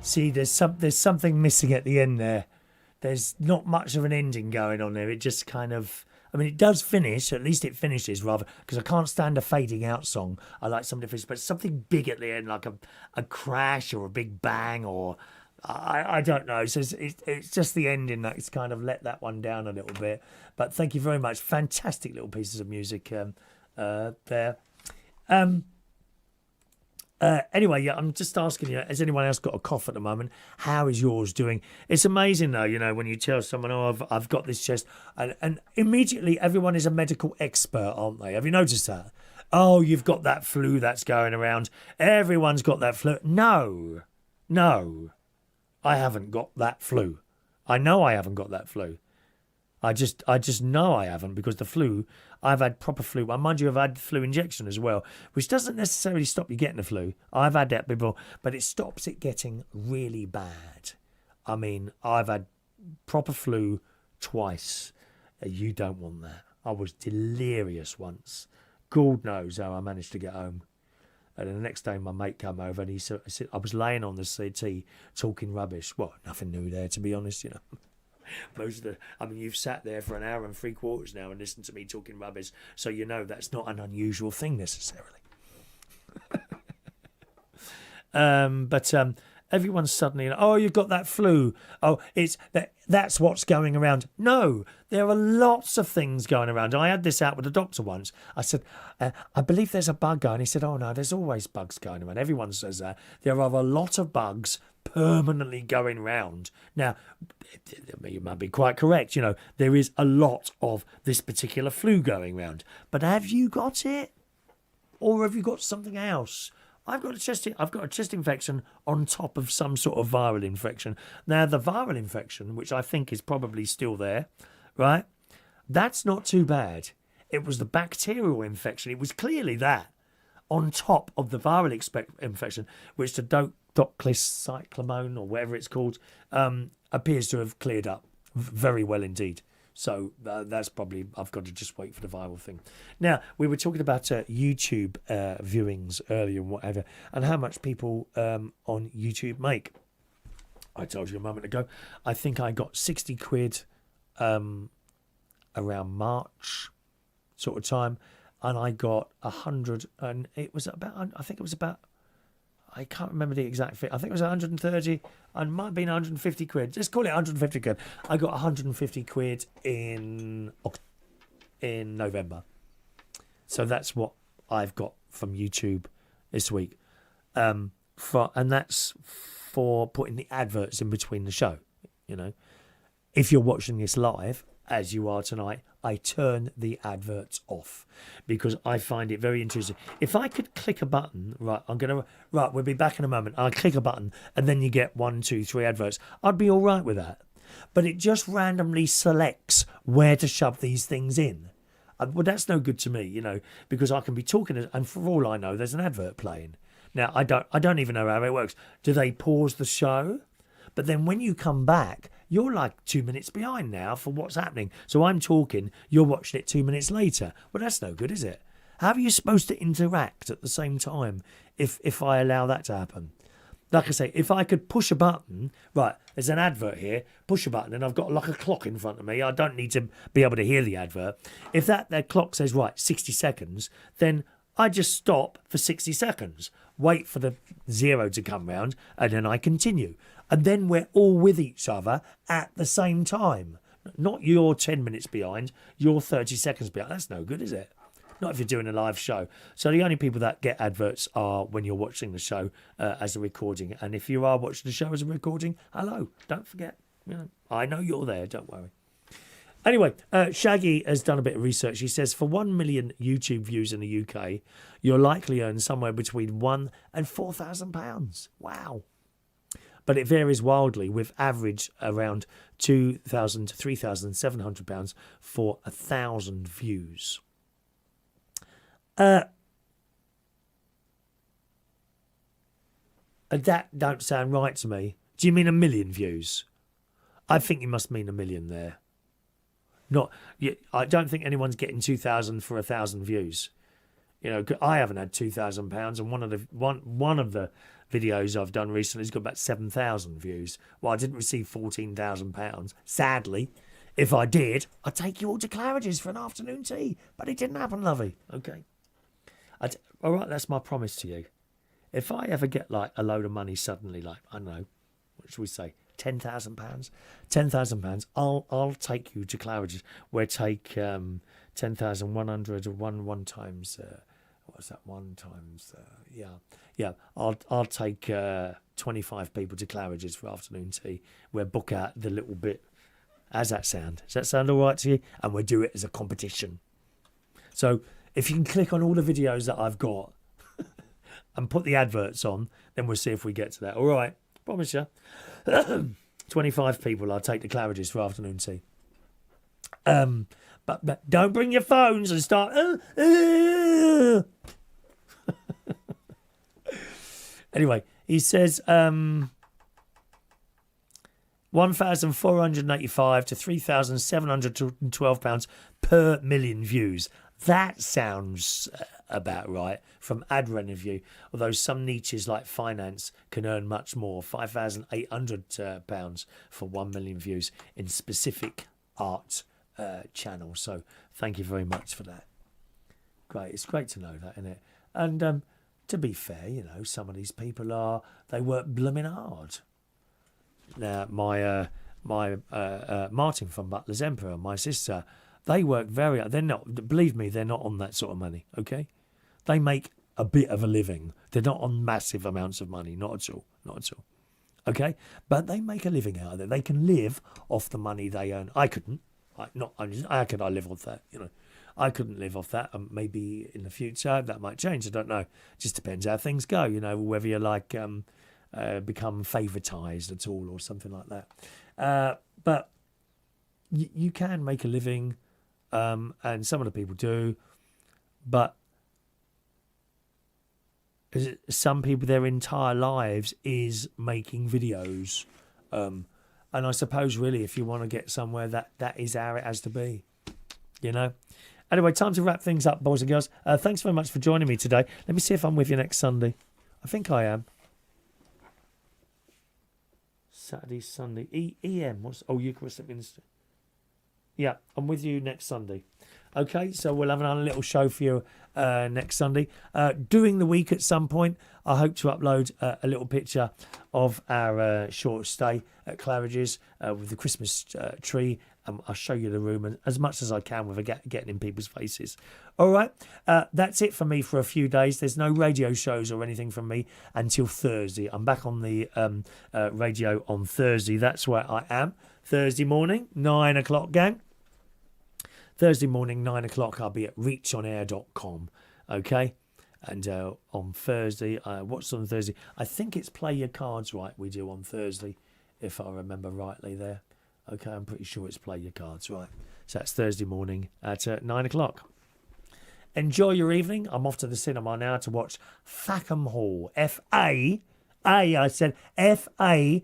See, there's something missing at the end there. There's not much of an ending going on there. It just kind of, I mean, it does finish. At least it finishes rather, because I can't stand a fading out song. I like something to finish, but something big at the end, like a crash or a big bang, or I don't know. So it's just the ending that's kind of let that one down a little bit. But thank you very much. Fantastic little pieces of music there. Anyway, yeah, I'm just asking you, has anyone else got a cough at the moment? How is yours doing? It's amazing, though, you know, when you tell someone, oh, I've got this chest, and immediately everyone is a medical expert, aren't they? Have you noticed that? Oh, you've got that flu that's going around. Everyone's got that flu. No, I haven't got that flu. I know I haven't got that flu. I just know I haven't, because the flu, I've had proper flu. Well, mind you, I've had flu injection as well, which doesn't necessarily stop you getting the flu. I've had that before, but it stops it getting really bad. I mean, I've had proper flu twice. You don't want that. I was delirious once. God knows how I managed to get home. And then the next day, my mate came over and he said, I was laying on the settee talking rubbish. Well, nothing new there, to be honest, you know. You've sat there for an hour and 3/4 now and listened to me talking rubbish, so you know that's not an unusual thing necessarily. But everyone's suddenly, oh, you've got that flu. Oh, that's what's going around. No, there are lots of things going around. I had this out with the doctor once. I said, I believe there's a bug going. He said, oh, no, there's always bugs going around. Everyone says that. There are a lot of bugs permanently going round. Now, you might be quite correct. You know, there is a lot of this particular flu going round. But have you got it? Or have you got something else? I've got a chest infection on top of some sort of viral infection. Now, the viral infection, which I think is probably still there, right? That's not too bad. It was the bacterial infection. It was clearly that on top of the viral infection, which the Doxycyclin or whatever it's called appears to have cleared up very well indeed. So that's probably, I've got to just wait for the viral thing. Now, we were talking about YouTube viewings earlier and whatever, and how much people on YouTube make. I told you a moment ago, I think I got 60 quid around March sort of time, and I got 100, and it was about, I think it was about, I can't remember the exact figure. I think it was 130, and might have been 150 quid. Just call it 150 quid. I got 150 quid in November. So that's what I've got from YouTube this week. And that's for putting the adverts in between the show. You know, if you're watching this live, as you are tonight, I turn the adverts off because I find it very intrusive. If I could click a button, right, we'll be back in a moment. I'll click a button and then you get 1, 2, 3 adverts. I'd be all right with that. But it just randomly selects where to shove these things in. Well, that's no good to me, you know, because I can be talking and for all I know, there's an advert playing. Now, I don't even know how it works. Do they pause the show? But then when you come back, you're like 2 minutes behind now for what's happening. So I'm talking, you're watching it 2 minutes later. Well, that's no good, is it? How are you supposed to interact at the same time if I allow that to happen? Like I say, if I could push a button, right, there's an advert here, push a button, and I've got like a clock in front of me. I don't need to be able to hear the advert. If that clock says, right, 60 seconds, then I just stop for 60 seconds, wait for the 0 to come round, and then I continue. And then we're all with each other at the same time. Not you're 10 minutes behind, you're 30 seconds behind. That's no good, is it? Not if you're doing a live show. So the only people that get adverts are when you're watching the show as a recording. And if you are watching the show as a recording, hello, don't forget. You know, I know you're there, don't worry. Anyway, Shaggy has done a bit of research. He says for 1 million YouTube views in the UK, you'll likely earn somewhere between £1,000 and £4,000. Wow. But it varies wildly, with average around £2,000 to £3,700 for 1,000 views. That don't sound right to me. Do you mean 1 million views? I think you must mean 1 million there. I don't think anyone's getting 2,000 for 1,000 views. You know, I haven't had £2,000, and one of the videos I've done recently has got about 7,000 views. Well, I didn't receive £14,000, sadly. If I did, I'd take you all to Claridges for an afternoon tea. But it didn't happen, lovey. Okay. All right, that's my promise to you. If I ever get like a load of money suddenly, like, I don't know, what should we say, £10,000? £10,000, I'll take you to Claridges. We'll take 10,100 one times... what's that? 1 times... Yeah. I'll take 25 people to Claridges for afternoon tea. We'll book out the little bit. How's that sound? Does that sound all right to you? And we'll do it as a competition. So if you can click on all the videos that I've got and put the adverts on, then we'll see if we get to that. All right. Promise you. 25 people I'll take to Claridges for afternoon tea. But don't bring your phones and start... Anyway, he says £1,485 to £3,712 per million views. That sounds about right from ad revenue, although some niches like finance can earn much more, £5,800 for 1 million views in specific art channels. So thank you very much for that. Great. It's great to know that, isn't it? And to be fair, you know, some of these people they work blooming hard. Now, my Martin from Butler's Emperor, my sister, they work very hard. They're not, believe me, they're not on that sort of money, okay? They make a bit of a living. They're not on massive amounts of money, not at all, okay? But they make a living out of it. They can live off the money they earn. I couldn't. How could I live off that, you know? I couldn't live off that. Maybe in the future that might change. I don't know. Just depends how things go, you know, whether you like become favoritised at all or something like that. But you can make a living, and some of the people do. But some people, their entire lives is making videos. And I suppose really if you want to get somewhere, that is how it has to be, you know. Anyway, time to wrap things up, boys and girls. Thanks very much for joining me today. Let me see if I'm with you next Sunday. I think I am. Saturday, Sunday, EM. Eucharistic Ministry. Yeah, I'm with you next Sunday. Okay, so we'll have another little show for you next Sunday. During the week at some point, I hope to upload a little picture of our short stay at Claridges with the Christmas tree. I'll show you the room as much as I can without getting in people's faces. All right, that's it for me for a few days. There's no radio shows or anything from me until Thursday. I'm back on the radio on Thursday. That's where I am. Thursday morning, 9 o'clock, gang. Thursday morning, 9 o'clock, I'll be at reachonair.com. Okay? And on Thursday, what's on Thursday? I think it's Play Your Cards Right we do on Thursday, if I remember rightly there. Okay, I'm pretty sure it's Play Your Cards Right. So that's Thursday morning at 9 o'clock. Enjoy your evening. I'm off to the cinema now to watch Fackham Hall. I said Fackhm.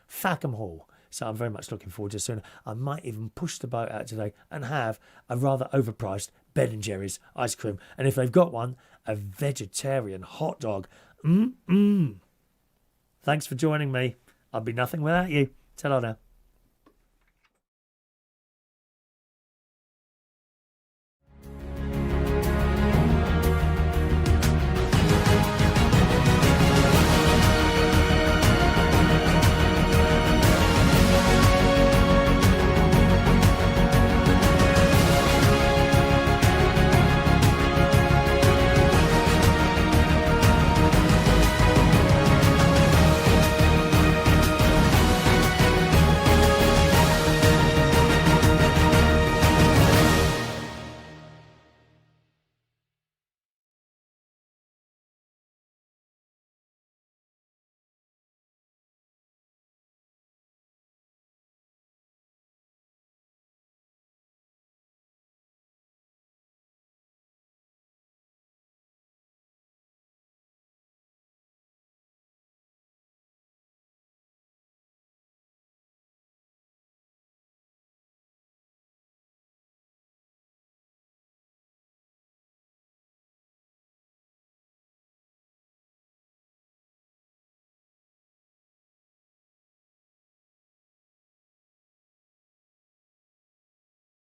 Fackham Hall. So I'm very much looking forward to it soon. I might even push the boat out today and have a rather overpriced Ben & Jerry's ice cream. And if they've got one, a vegetarian hot dog. Thanks for joining me. I'll be nothing without you. Ta-ra now.